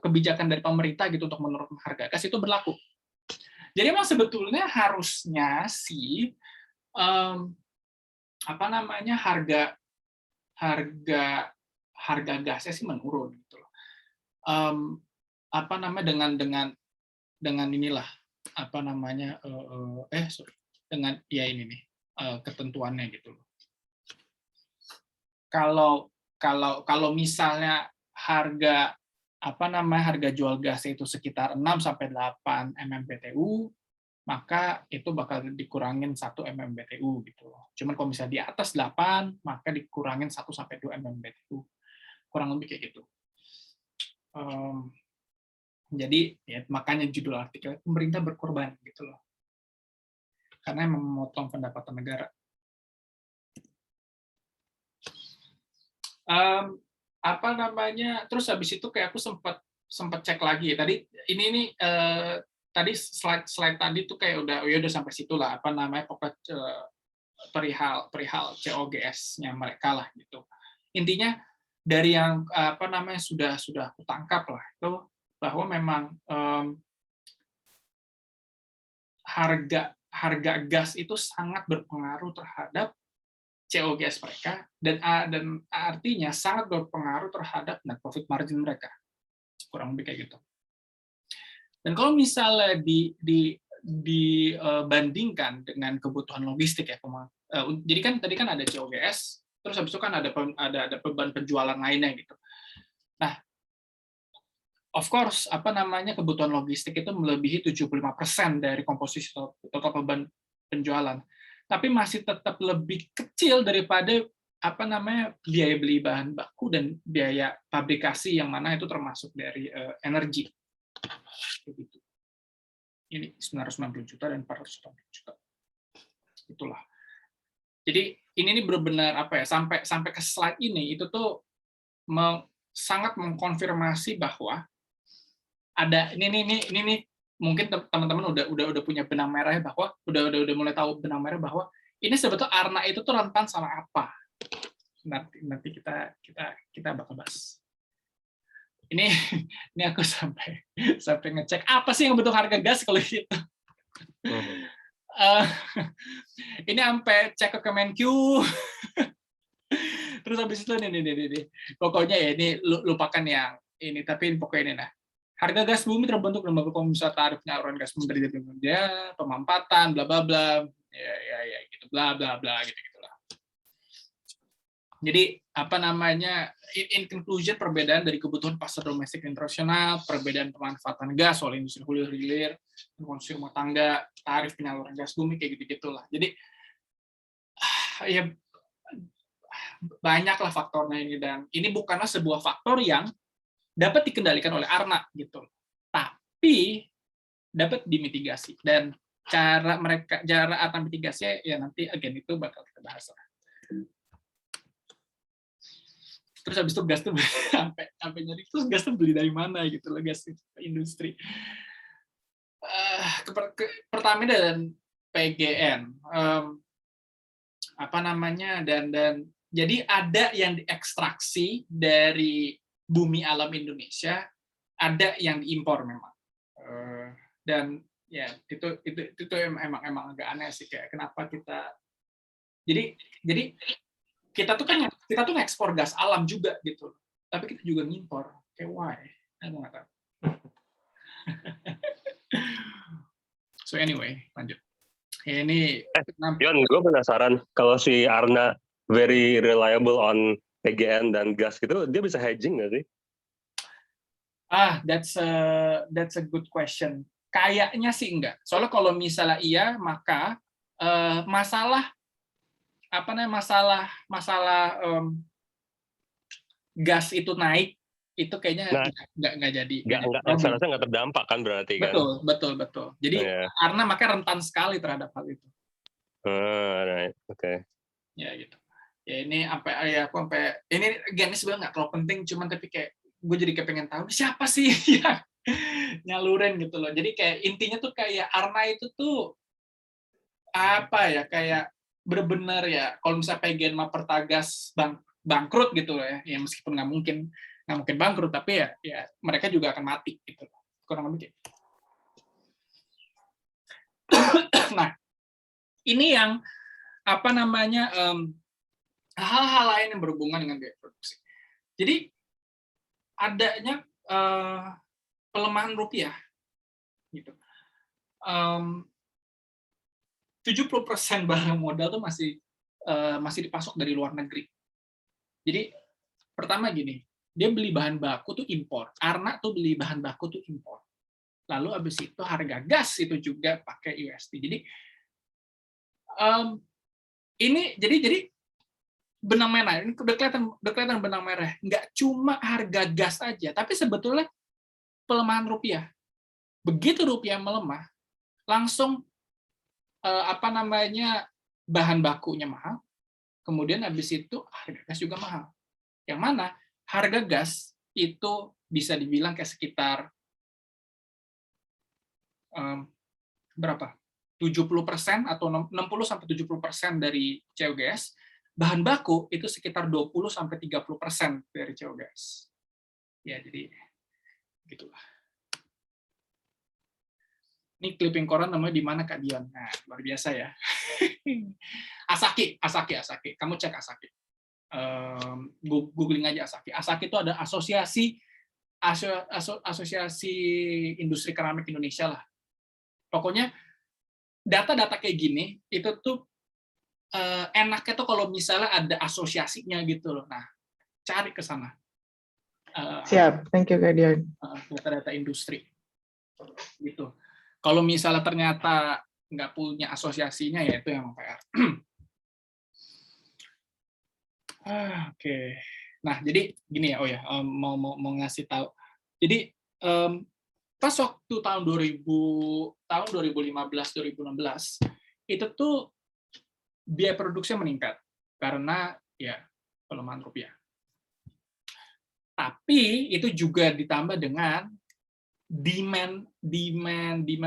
kebijakan dari pemerintah gitu untuk menurunkan harga gas itu berlaku. Jadi memang sebetulnya harusnya sih harga gasnya sih menurun gitu loh. Dengan inilah dengan ya ini nih ketentuannya gitu loh. Kalau misalnya harga jual gas itu sekitar 6 sampai 8 MMBTU, maka itu bakal dikurangin 1 MMBTU gitu loh. Cuman kalau misalnya di atas 8, maka dikurangin 1 sampai 2 MMBTU. Kurang lebih kayak gitu. Jadi ya, makanya judul artikel pemerintah berkorban gitu loh. Karena memotong pendapatan negara. Terus habis itu kayak aku sempat cek lagi. Tadi slide tadi tuh kayak udah sampai situ lah pokoknya perihal COGS-nya mereka lah gitu. Intinya dari yang sudah aku tangkap lah itu bahwa memang harga gas itu sangat berpengaruh terhadap COGS mereka dan artinya sangat berpengaruh terhadap net profit margin mereka, kurang lebih kayak gitu. Dan kalau misalnya dibandingkan dengan kebutuhan logistik ya, jadi kan tadi kan ada COGS, terus habis itu kan ada beban penjualan lainnya gitu. Nah, of course kebutuhan logistik itu melebihi 75% dari komposisi total beban penjualan. Tapi masih tetap lebih kecil daripada biaya beli bahan baku dan biaya fabrikasi yang mana itu termasuk dari energi. Begitu. Ini 990 juta dan 480 juta. Itulah. Jadi ini benar-benar sampai ke slide ini itu tuh sangat mengkonfirmasi bahwa ada ini mungkin teman-teman udah punya benang merah bahwa udah mulai tahu benang merah bahwa ini sebetulnya Arna itu tuh rentan sama apa. Nanti kita bakal bahas. Ini aku sampai ngecek apa sih yang bentuk harga gas kalau gitu. Ini sampai cek ke Kemenq. Terus habis itu nih. Pokoknya ya ini lupakan yang ini, tapi pokoknya ini nah. Harga gas bumi terbentuk dalam misalnya tarif penyaluran gas bumi dari BPMD, pemampatan, bla bla bla, ya gitu, bla bla bla gitu-gitulah. Jadi in conclusion perbedaan dari kebutuhan pasar domestik internasional, perbedaan pemanfaatan gas oleh industri hulu hilir, konsumsi rumah tangga, tarif penyaluran gas bumi kayak gitu-gitulah. Jadi ya banyaklah faktornya ini dan ini bukanlah sebuah faktor yang dapat dikendalikan oleh Arna gitu, tapi dapat dimitigasi dan cara atau mitigasinya ya nanti itu bakal kita bahas lah. Terus habis itu gas tuh sampai nyari terus gas tuh beli dari mana gitu loh, gas industri. Pertamina dan PGN dan jadi ada yang diekstraksi dari bumi alam Indonesia, ada yang diimpor memang. Dan ya itu emang agak aneh sih, kayak kenapa kita jadi kita tuh ekspor gas alam juga gitu, tapi kita juga ngimpor, kayak why? Aku nggak tahu. So anyway, lanjut. Ya, ini Yon, gue penasaran kalau si Arna very reliable on PGN dan gas gitu, dia bisa hedging nggak sih? That's a good question. Kayaknya sih enggak. Soalnya kalau misalnya iya, maka masalah gas itu naik itu kayaknya nggak jadi. Saya rasa nggak terdampak kan berarti kan? Betul. Jadi karena makanya rentan sekali terhadap hal itu. Right, oke. Ya gitu. Ya ini aku sampai ini again, ini sebenarnya nggak terlalu penting, cuman tapi kayak gue jadi kepengen tahu siapa sih yang nyalurin gitu loh. Jadi kayak intinya tuh kayak Arna itu tuh apa ya, kayak benar-benar ya kalau misalnya PGN sama Pertagas bangkrut gitu loh ya meskipun nggak mungkin bangkrut, tapi ya mereka juga akan mati gitu loh. Kurang lebih. Nah, ini yang apa namanya hal-hal lain yang berhubungan dengan biaya produksi. Jadi adanya pelemahan rupiah gitu. 70% barang modal tuh masih dipasok dari luar negeri. Jadi pertama gini, dia beli bahan baku tuh impor. Arna tuh beli bahan baku tuh impor. Lalu habis itu harga gas itu juga pakai USD. Jadi ini jadi benang merah. Ini udah kelihatan benang merah. Nggak cuma harga gas aja, tapi sebetulnya pelemahan rupiah. Begitu rupiah melemah, langsung bahan bakunya mahal, kemudian habis itu harga gas juga mahal. Yang mana harga gas itu bisa dibilang kayak sekitar berapa? 70% atau 60-70% dari CO gas, bahan baku itu sekitar 20-30% dari CO gas. Ya, jadi gitulah. Ini clipping koran namanya di mana Kak Dion. Nah, luar biasa ya. Asaki. Kamu cek Asaki. Googling aja Asaki. Asaki itu ada asosiasi industri keramik Indonesia lah. Pokoknya data-data kayak gini itu tuh enaknya tuh kalau misalnya ada asosiasinya gitu loh. Nah, cari ke sana. Siap, thank you Kak Dion. Data-data industri. Gitu. Kalau misalnya ternyata nggak punya asosiasinya, ya itu yang PR. Oke. Nah, jadi gini ya, mau ngasih tahu. Jadi pas waktu tahun 2015-2016 itu tuh biaya produksinya meningkat karena ya pelemahan rupiah. Tapi itu juga ditambah dengan demand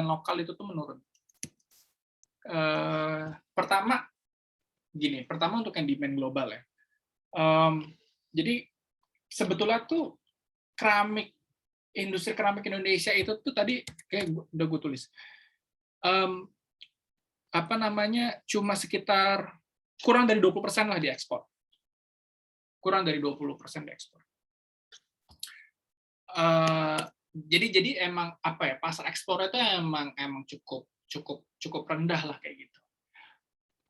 lokal itu tuh menurun. Pertama untuk yang demand global ya. Jadi sebetulnya tuh industri keramik Indonesia itu tuh tadi kayak udah gue tulis. Cuma sekitar kurang dari 20% lah diekspor. Kurang dari 20% diekspor. Jadi emang pasar ekspor itu emang cukup rendah lah kayak gitu.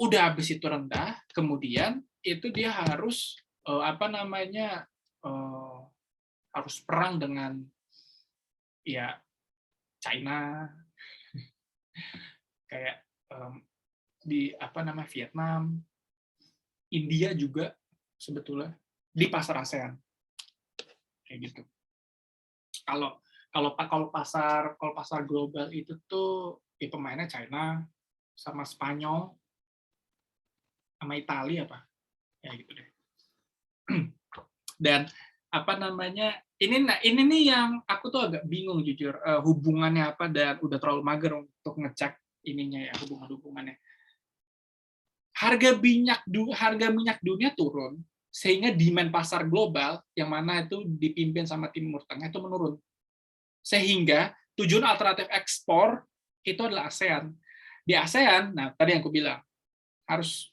Udah habis itu rendah, kemudian itu dia harus harus perang dengan ya China, kayak di Vietnam, India juga sebetulnya di pasar ASEAN kayak gitu. Kalau pasar global itu tuh pemainnya China sama Spanyol sama Italia ya gitu deh. Dan ini nih yang aku tuh agak bingung jujur, hubungannya apa, dan udah terlalu mager untuk ngecek ininya ya, hubungannya. Harga minyak dunia turun sehingga demand pasar global yang mana itu dipimpin sama Timur Tengah itu menurun. Sehingga tujuan alternatif ekspor itu adalah ASEAN. Di ASEAN, nah tadi yang aku bilang, harus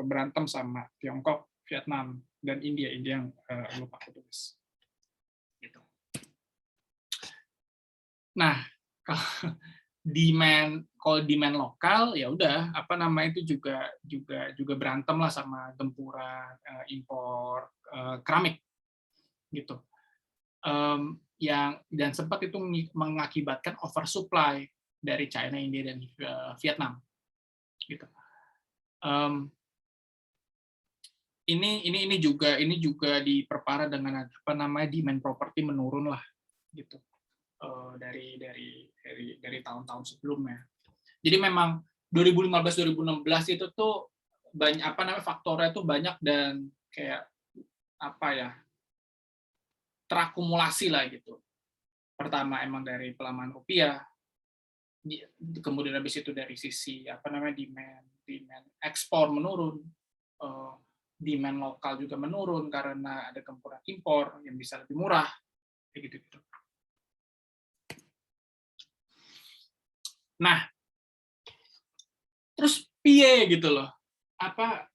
berantem sama Tiongkok, Vietnam, dan India yang lupa aku tulis. Gitu. Nah, kalau demand lokal ya udah apa namanya itu juga berantem lah sama gempuran impor keramik gitu. Dan sempat itu mengakibatkan oversupply dari China, India dan Vietnam gitu. Ini juga diperparah dengan apa namanya demand properti menurun lah gitu. Dari tahun-tahun sebelumnya. Jadi memang 2015-2016 itu tuh banyak apa namanya faktornya tuh banyak dan kayak apa ya terakumulasi lah gitu. Pertama emang dari pelemahan rupiah, kemudian habis itu dari sisi apa namanya demand ekspor menurun, demand lokal juga menurun karena ada gempuran impor yang bisa lebih murah, kayak gitu. Nah, terus piye gitu loh, apa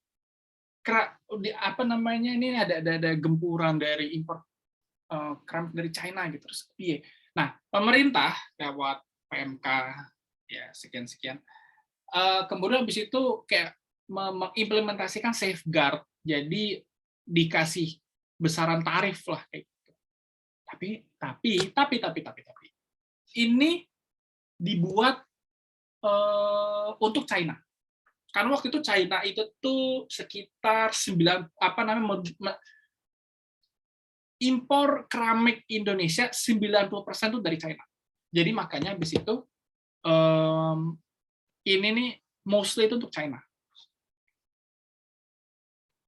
namanya ini ada gempuran dari impor keramik dari China gitu, terus piye. Nah, pemerintah lewat PMK ya sekian, kemudian habis itu kayak mengimplementasikan safeguard, jadi dikasih besaran tarif lah kayak gitu. Tapi ini dibuat untuk China. Karena waktu itu China itu tuh sekitar impor keramik Indonesia 90% tuh dari China. Jadi makanya habis itu ini nih mostly itu untuk China.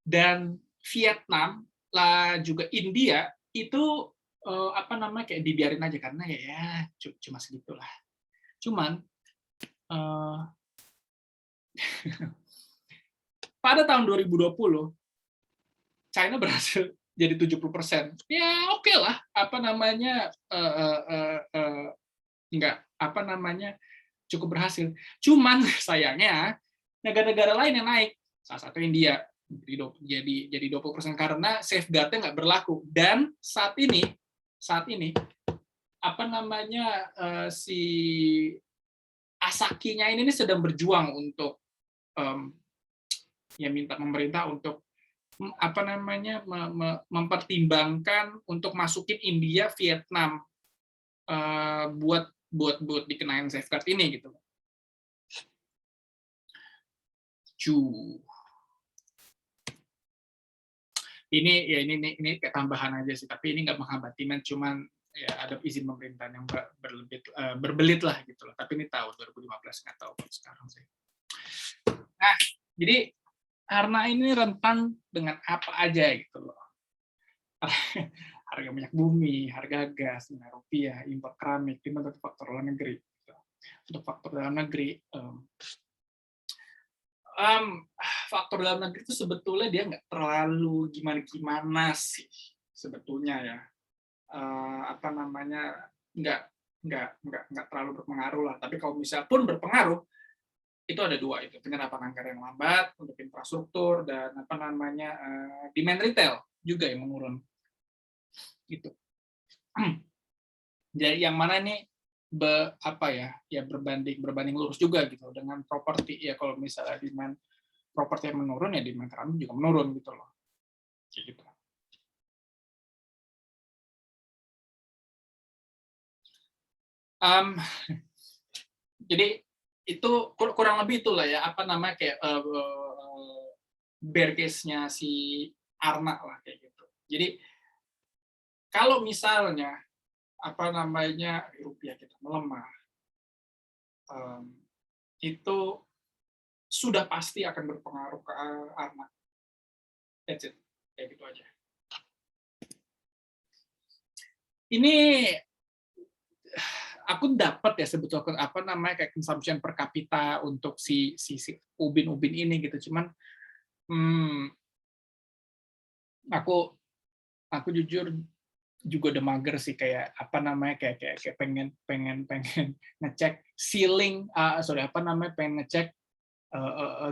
Dan Vietnam lah juga India itu apa namanya kayak dibiarin aja karena ya cuma segitulah. Cuman pada tahun 2020 China berhasil jadi 70%. Ya oke lah, apa namanya enggak apa namanya cukup berhasil. Cuman sayangnya negara-negara lain yang naik, salah satu India jadi 20% karena safeguard-nya nggak berlaku. Dan saat ini apa namanya si Asakinya ini sedang berjuang untuk ya minta pemerintah untuk apa namanya mempertimbangkan untuk masukin India, Vietnam buat dikenain safeguard ini gitu. Ini kayak tambahan aja sih, tapi ini nggak menghambat demand, cuman ya ada izin pemerintah yang berbelit lah gitu loh. Tapi ini tahun 2015 nggak tahu sekarang sih. Nah, jadi karena ini rentan dengan apa aja gitu loh. Harga minyak bumi, harga gas, nilai rupiah, impor keramik, itu untuk faktor dalam negeri. Untuk faktor dalam negeri, faktor dalam negeri itu sebetulnya dia nggak terlalu gimana sih sebetulnya ya. Apa namanya nggak terlalu berpengaruh lah. Tapi kalau misalnya pun berpengaruh, itu ada dua, itu penyerapan anggaran yang lambat untuk infrastruktur dan apa namanya demand retail juga yang menurun gitu. Jadi yang mana nih berbanding lurus juga gitu dengan properti ya. Kalau misalnya demand properti yang menurun ya demand keramik juga menurun gitu loh. Kayak gitu. Jadi itu kurang lebih itulah ya apa namanya kayak bear case-nya si Arna lah kayak gitu. Jadi kalau misalnya apa namanya rupiah kita melemah, itu sudah pasti akan berpengaruh ke Arna. That's it, kayak gitu aja. Ini aku dapat ya sebetulnya apa namanya kayak consumption per kapita untuk si ubin ini gitu. Cuman aku jujur juga udah mager sih kayak apa namanya kayak pengen ngecek ceiling pengen ngecek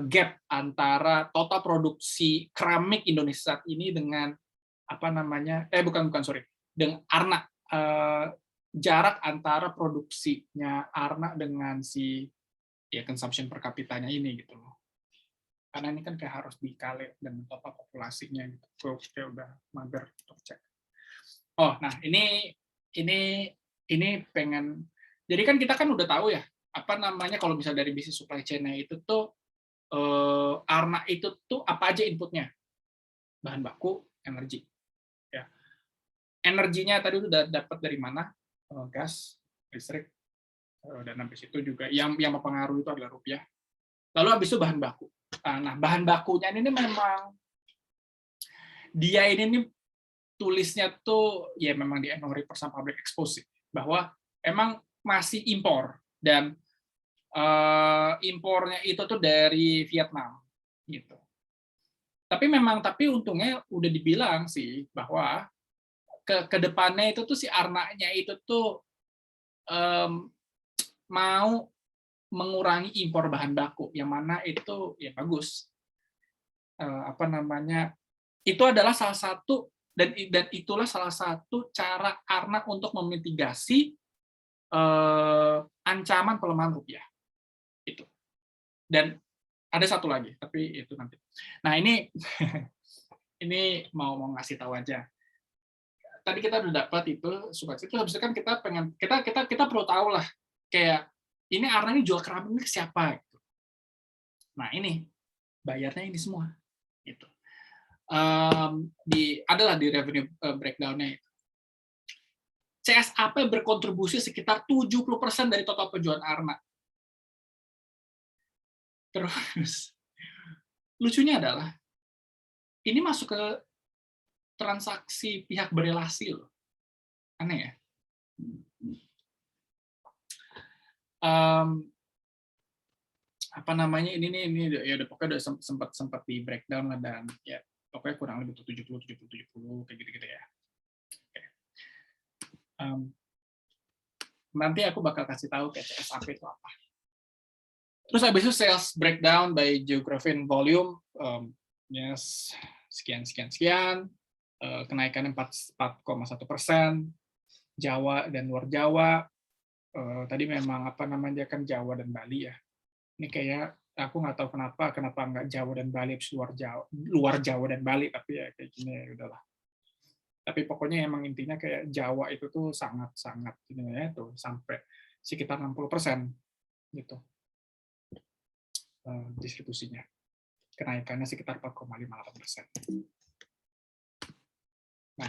gap antara total produksi keramik Indonesia saat ini dengan apa namanya dengan Arna jarak antara produksinya Arna dengan si ya consumption per kapitanya ini gitu loh. Karena ini kan kayak harus dikali dan total populasinya gitu. Gue kayak udah mager untuk cek. Oh, nah ini pengen. Jadi kan kita kan udah tahu ya apa namanya kalau bisa dari bisnis supply chain-nya itu tuh Arna itu tuh apa aja inputnya, bahan baku, energi. Ya. Energinya tadi udah dapat dari mana? Gas, listrik, dan habis itu juga yang mempengaruhi itu adalah rupiah. Lalu habis itu bahan baku. Nah, bahan bakunya ini memang dia ini nih tulisnya tuh ya memang di annual report sama public expose bahwa emang masih impor dan impornya itu tuh dari Vietnam gitu. Tapi untungnya udah dibilang sih bahwa ke depannya itu tuh si Arna-nya itu tuh mau mengurangi impor bahan baku, yang mana itu ya bagus. Itu adalah salah satu dan itulah salah satu cara Arna untuk memitigasi ancaman pelemahan rupiah. Itu. Dan ada satu lagi, tapi itu nanti. Nah, ini ini mau ngasih tahu aja. Tadi kita udah dapat itu subsidi itu habis itu kan kita perlu tahu lah kayak ini Arna ini jual keramik ini ke siapa gitu. Nah, ini bayarnya ini semua gitu. Adalah di revenue breakdown-nya itu. CSAP berkontribusi sekitar 70% dari total penjualan Arna. Terus lucunya adalah ini masuk ke transaksi pihak berelasi loh. Aneh ya. Apa namanya ini ya udah pokoknya udah sempat di breakdown lah dan ya pokoknya kurang lebih 70 kayak gitu ya. Okay. Nanti aku bakal kasih tahu kayak CSAP itu apa. Terus habis itu sales breakdown by geography and volume, yes, sekian, kenaikannya 4,1%, Jawa dan luar Jawa, tadi memang apa namanya kan Jawa dan Bali ya. Ini kayak aku nggak tahu kenapa nggak Jawa dan Bali, luar Jawa dan Bali, tapi ya kayak gini ya udahlah. Tapi pokoknya emang intinya kayak Jawa itu tuh sangat ini ya tuh sampai sekitar 60% gitu. Distribusinya kenaikannya sekitar 4,58%. Nah,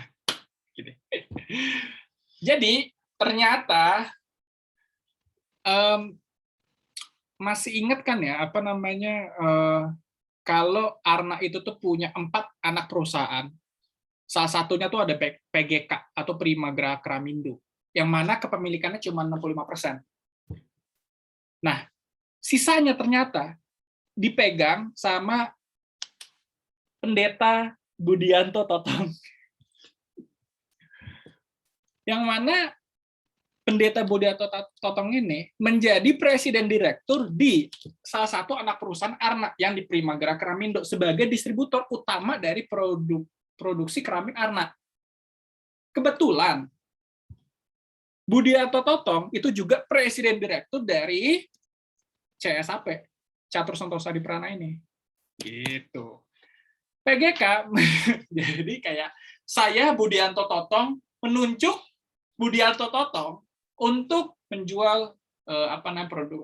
gini. Jadi ternyata masih ingat kan ya apa namanya kalau Arna itu tuh punya 4 anak perusahaan, salah satunya tuh ada PGK atau Prima Gramindo, yang mana kepemilikannya cuma 65%. Nah, sisanya ternyata dipegang sama Pendeta Budianto Totong. Yang mana Pendeta Budianto Totong ini menjadi presiden direktur di salah satu anak perusahaan Arna yang di Prima Gramindo sebagai distributor utama dari produksi keramik Arna. Kebetulan Budianto Totong itu juga presiden direktur dari CSAP. Catur Santosa di Prana ini. Gitu. PGK, jadi kayak saya Budianto Totong menunjuk Budianto Totong untuk menjual produk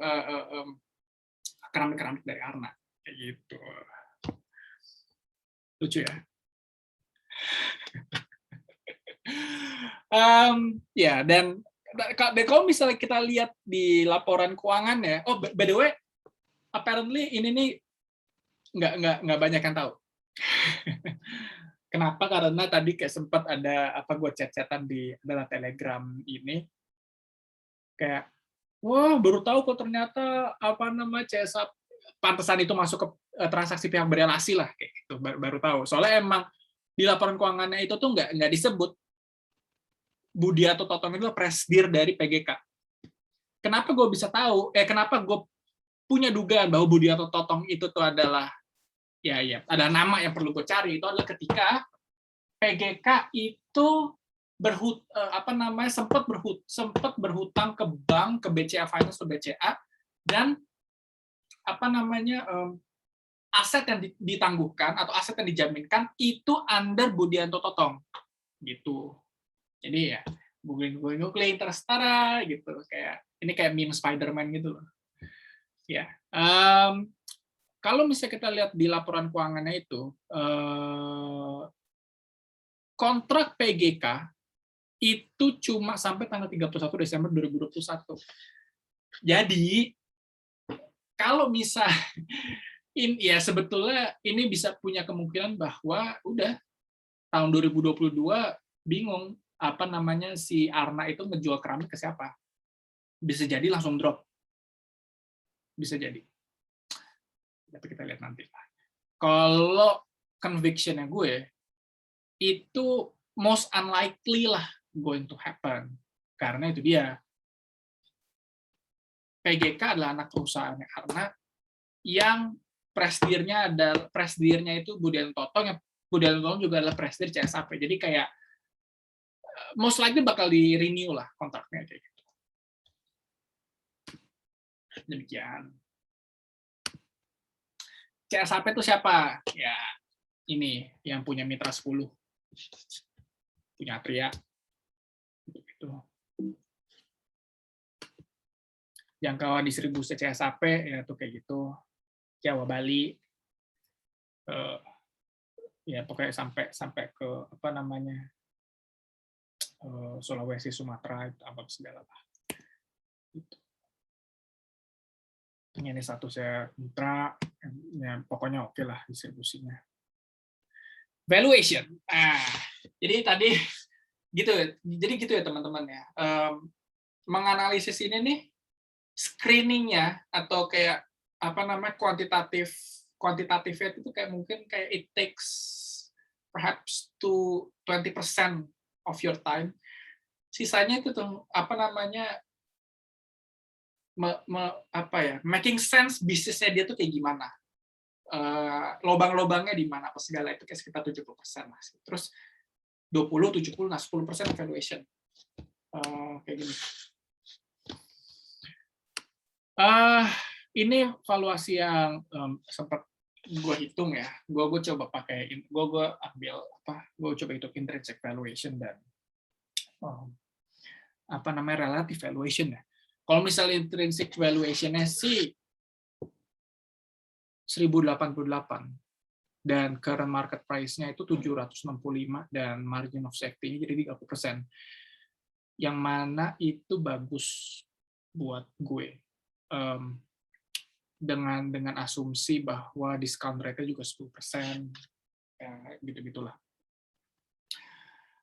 keramik-keramik dari Arna. Kayak gitu. Lucu ya? Ya, dan kalau misalnya kita lihat di laporan keuangan ya, oh by the way, apparently ini nih nggak banyak yang tahu. Kenapa? Karena tadi kayak sempat ada gue chat-chatan di adalah Telegram ini kayak wah baru tahu kok ternyata CSAP pantesan itu masuk ke transaksi pihak berelasi lah kayak gitu, baru tahu. Soalnya emang di laporan keuangannya itu tuh nggak disebut Budianto Totong itu presidir dari PGK. Kenapa gue bisa tahu? Kenapa gue punya dugaan bahwa Budianto Totong itu tuh adalah ada nama yang perlu gue cari, itu adalah ketika PGK itu sempat berhutang ke bank, ke BCA Finance atau BCA, dan aset yang ditangguhkan atau aset yang dijaminkan itu under Budianto Totong gitu. Jadi ya googling tersetara gitu, kayak ini kayak meme Spider-Man gitu loh. Ya. Kalau misalnya kita lihat di laporan keuangannya itu, kontrak PGK itu cuma sampai tanggal 31 Desember 2021. Jadi kalau misal ya sebetulnya ini bisa punya kemungkinan bahwa udah tahun 2022 bingung si Arna itu ngejual keramik ke siapa. Bisa jadi langsung drop. Bisa jadi. Tapi kita lihat nanti lah. Kalau conviction-nya gue itu most unlikely lah going to happen. Karena itu dia. PGK adalah anak perusahaannya Arna yang presidirnya itu Budianto Totong, yang Budianto Totong juga adalah presidir CSAP. Jadi kayak most likely bakal di renew lah kontraknya kayak gitu. Demikian. CSAP itu siapa? Ya ini yang punya Mitra 10, punya Atria. Gitu. Jangkauan distribusi CSAP ya tuh kayak gitu. Jawa, Bali, ya pokoknya sampai ke Sulawesi, Sumatera, itu apa segala lah. Gitu. Ini satu saya mitra, ya pokoknya oke lah distribusinya. Valuation. Jadi tadi gitu ya teman-teman ya. Menganalisis ini nih screeningnya atau kayak kuantitatifnya itu kayak mungkin kayak it takes perhaps to 20% of your time. Sisanya itu tuh making sense bisnisnya dia tuh kayak gimana, lobang-lobangnya di mana apa segala itu kayak sekitar 70% lah. Terus 20, 70, nah 10% valuation kayak gini. Ini valuasi yang sempat gue hitung ya. Gue coba pakai, gue coba hitung intrinsic valuation dan relative valuation ya. Kalau misalnya intrinsic valuation-nya sih 1088 dan current market price-nya itu 765 dan margin of safety-nya jadi 30%. Yang mana itu bagus buat gue. Dengan asumsi bahwa discount rate-nya juga 10%, ya, gitu-gitulah.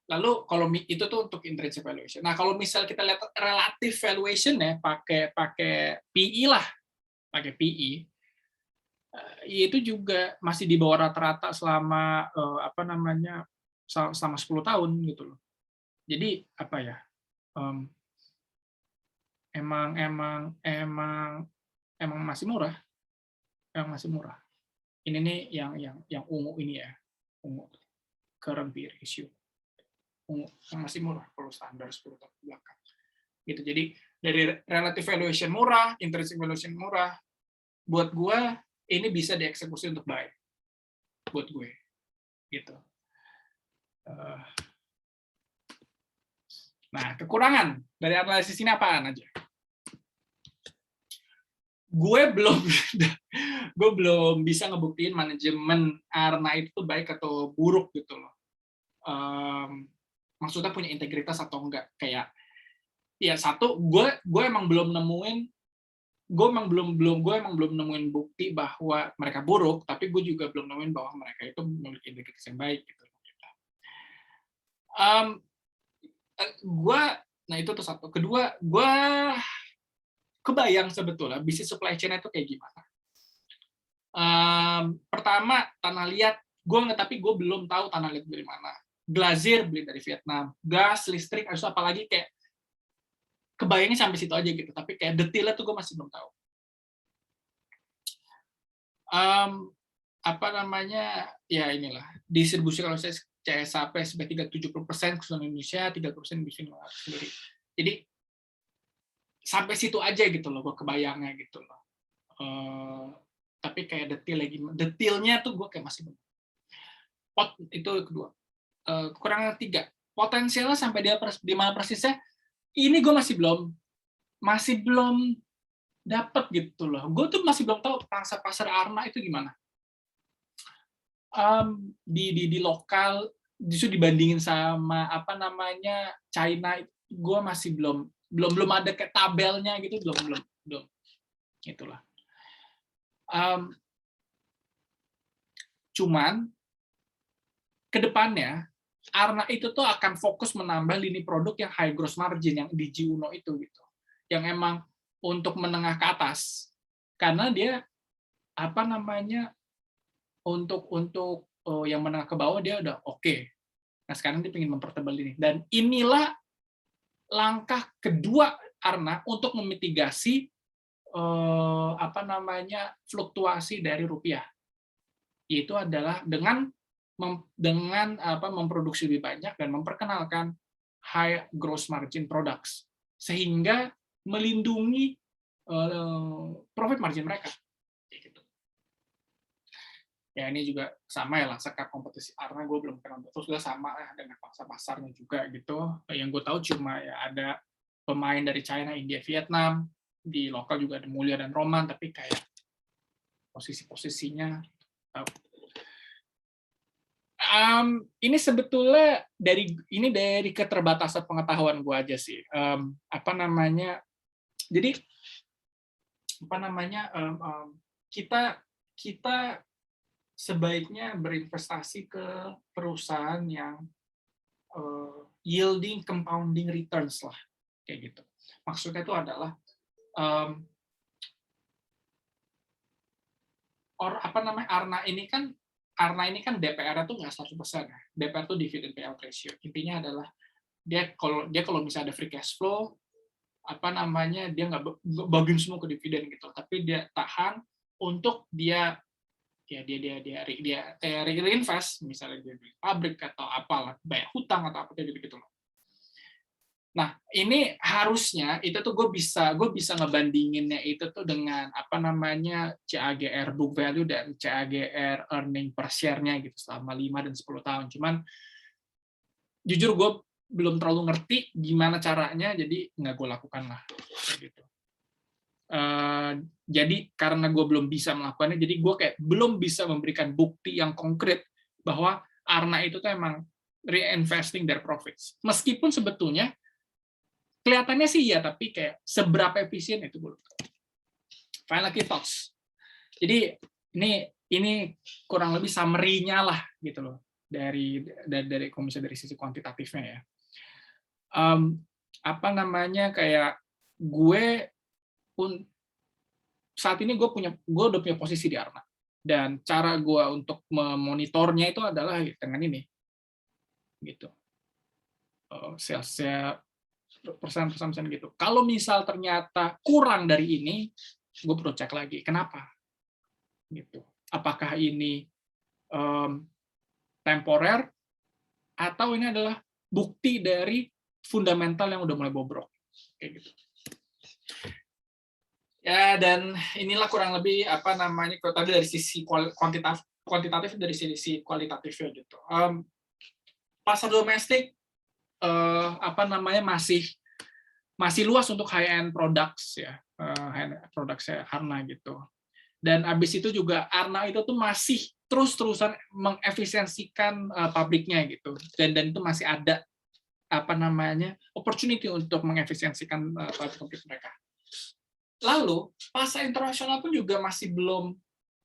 Lalu kalau itu tuh untuk intrinsic valuation. Nah kalau misal kita lihat relative valuation ya, pakai PE lah, pakai PE, itu juga masih di bawah rata-rata selama selama 10 tahun gitu loh. Jadi emang masih murah. Ini nih yang ungu ini ya, ungu current PE ratio, ungu yang masih murah kalau standar 10 tahun belakang. Gitu. Jadi dari relative valuation murah, intrinsic valuation murah, buat gue ini bisa dieksekusi untuk buy. Buat gue, gitu. Nah, kekurangan dari analisis ini apaan aja? Gue belum bisa ngebuktiin manajemen Arna itu baik atau buruk gitu loh. Maksudnya punya integritas atau enggak? Kayak ya satu, gue emang belum nemuin bukti bahwa mereka buruk, tapi gue juga belum nemuin bahwa mereka itu memiliki integritas yang baik gitu. Nah itu tuh satu. Kedua, gue kebayang sebetulnya bisnis supply chain itu kayak gimana. Pertama, tanah liat, tapi gue belum tahu tanah liat dari mana. Glazier beli dari Vietnam, gas, listrik, apalagi kayak kebayangnya sampai situ aja gitu. Tapi kayak detailnya tuh gue masih belum tahu. Ya inilah distribusi. Kalau saya CSA PSB 70% khusus Indonesia, 30% di luar sendiri. Jadi sampai situ aja gitu loh, gue kebayangnya gitu loh. Tapi kayak detailnya tuh gue kayak masih belum. Itu kedua. Kekurangan ketiga, potensialnya sampai di mana persisnya, ini gue masih belum dapat gitu loh. Gue tuh masih belum tahu pangsa pasar Arna itu gimana. Di lokal justru dibandingin sama China, gue masih belum ada kayak tabelnya gitu, belum itulah. Cuman kedepannya Arna itu tuh akan fokus menambah lini produk yang high gross margin yang di Ji-Uno itu gitu, yang emang untuk menengah ke atas, karena dia untuk yang menengah ke bawah dia udah oke. Nah sekarang dia ingin mempertebal ini, dan inilah langkah kedua Arna untuk memitigasi fluktuasi dari rupiah, yaitu adalah dengan memproduksi lebih banyak dan memperkenalkan high gross margin products, sehingga melindungi profit margin mereka. Ya ini juga sama ya lah, sekap kompetisi Arna gue belum kenal terus, juga sama dengan pangsa pasarnya juga gitu. Yang gue tahu cuma ya ada pemain dari China, India, Vietnam, di lokal juga ada Mulia dan Roman, tapi kayak posisinya ini sebetulnya dari keterbatasan pengetahuan gue aja sih. Jadi kita sebaiknya berinvestasi ke perusahaan yang yielding compounding returns lah, kayak gitu. Maksudnya itu adalah Arna ini kan DPR itu nggak 100%, ya. DPR itu dividend payout ratio. Intinya adalah dia kalau misalnya ada free cash flow, dia nggak bagiin semua ke dividen gitu, tapi dia tahan untuk dia reinvest, misalnya dia beli pabrik atau apalah, bayar hutang atau apa kayak gitu. Nah, ini harusnya itu tuh gue bisa ngebandinginnya itu tuh dengan CAGR book value dan CAGR earning per share-nya gitu selama 5 dan 10 tahun. Cuman jujur gue belum terlalu ngerti gimana caranya, jadi nggak gue lakukan lah kayak gitu. Jadi karena gue belum bisa melakukannya, jadi gue kayak belum bisa memberikan bukti yang konkret bahwa Arna itu tuh emang reinvesting their profits. Meskipun sebetulnya kelihatannya sih ya, tapi kayak seberapa efisien itu belum. Final key thoughts. Jadi ini kurang lebih summary-nya lah gitu loh dari komisi dari sisi kuantitatifnya ya. Kayak gue saat ini gue udah punya posisi di Arna, dan cara gue untuk memonitornya itu adalah dengan ini gitu, sales-nya persen gitu. Kalau misal ternyata kurang dari ini, gue perlu cek lagi kenapa gitu. Apakah ini temporer atau ini adalah bukti dari fundamental yang udah mulai bobrok kayak gitu. Ya, dan inilah kurang lebih kalau tadi dari sisi kuantitatif dari sisi kualitatifnya gitu. Pasar domestik masih luas untuk high end products ya, high end products Arna gitu. Dan abis itu juga Arna itu tuh masih terus-terusan mengefisiensikan pabriknya gitu. Dan itu masih ada opportunity untuk mengefisiensikan pabrik mereka. Lalu pasar internasional pun juga masih belum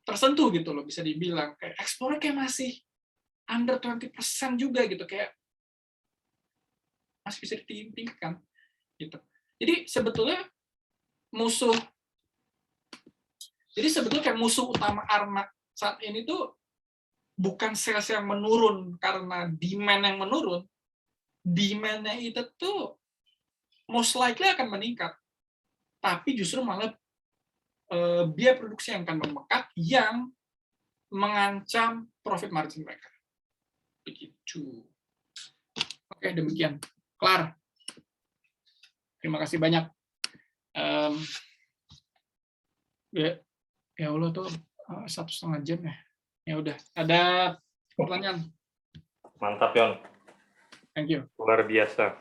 tersentuh gitu loh, bisa dibilang kayak ekspornya kayak masih under 20% juga gitu, kayak masih bisa ditingkatkan gitu. Jadi sebetulnya musuh utama Arna saat ini tuh bukan sales yang menurun karena demand yang menurun. Demand-nya itu tuh most likely akan meningkat, tapi justru malah biaya produksi yang akan membengkak yang mengancam profit margin mereka. Begitu. 2. Oke, demikian. Kelar. Terima kasih banyak. Ya Allah tuh 1,5 jam ya. Ya udah. Ada pertanyaan? Mantap, Yon. Thank you. Luar biasa.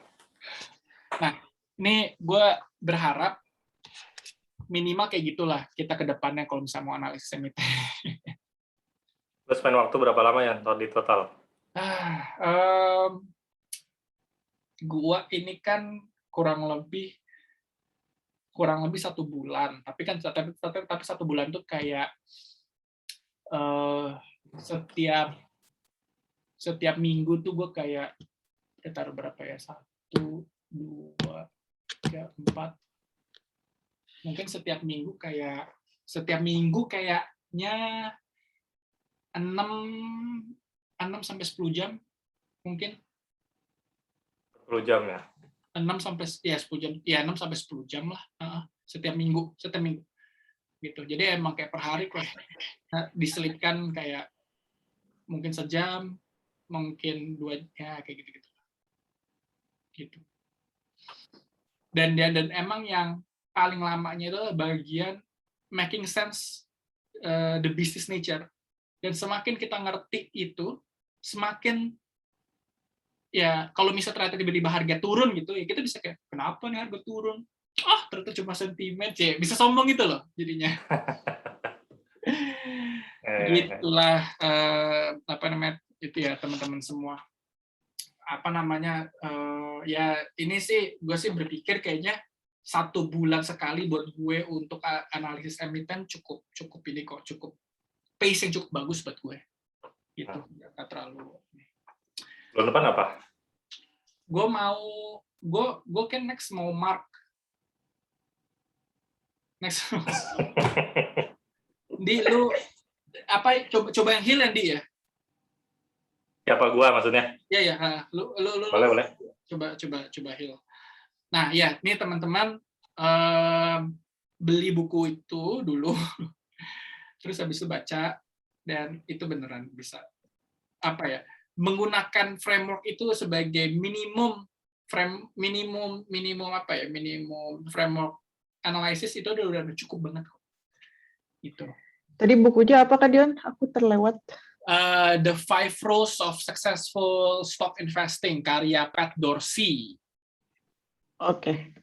Nah, ini gue berharap minimal kayak gitulah kita ke depannya kalau misalnya mau analisis emiten. Terus spend waktu berapa lama ya di total? Gua ini kan kurang lebih 1 bulan, tapi 1 bulan tuh kayak setiap minggu tuh gue kayak taruh berapa ya, 1, 2, 3, 4, mungkin setiap minggu kayaknya 6 sampai 10 jam mungkin. 10 jam ya. 6 sampai 10 jam. Ya 6 sampai 10 jam lah. Setiap minggu gitu. Jadi emang kayak per hari kok diselipkan kayak mungkin sejam, mungkin 2 ya kayak gitu. Gitu. Dan emang yang paling lamanya itu bagian making sense the business nature. Dan semakin kita ngerti itu, semakin ya kalau misalnya ternyata tiba-tiba harga turun gitu, ya kita bisa kayak kenapa nih harga turun? Ternyata cuma sentimen, ya bisa sombong gitu loh jadinya. Itulah apa namanya itu ya teman-teman semua. Apa namanya ya ini sih gue sih berpikir kayaknya 1 bulan sekali buat gue untuk analisis emiten cukup ini kok, cukup pace yang cukup bagus buat gue. Gitu, nggak terlalu. Bulan depan apa? Gue kan next mau mark. Next. Di lu apa coba yang Hill yang di ya? Siapa gua maksudnya? Iya. Lu Boleh. Coba Hill. Nah, ya, ini teman-teman beli buku itu dulu. Terus habis itu baca, dan itu beneran bisa menggunakan framework itu sebagai minimum framework analisis itu udah cukup banget kok. Itu. Tadi bukunya apa Kak Dion? Aku terlewat. The 5 Rules of Successful Stock Investing karya Pat Dorsey. Oke.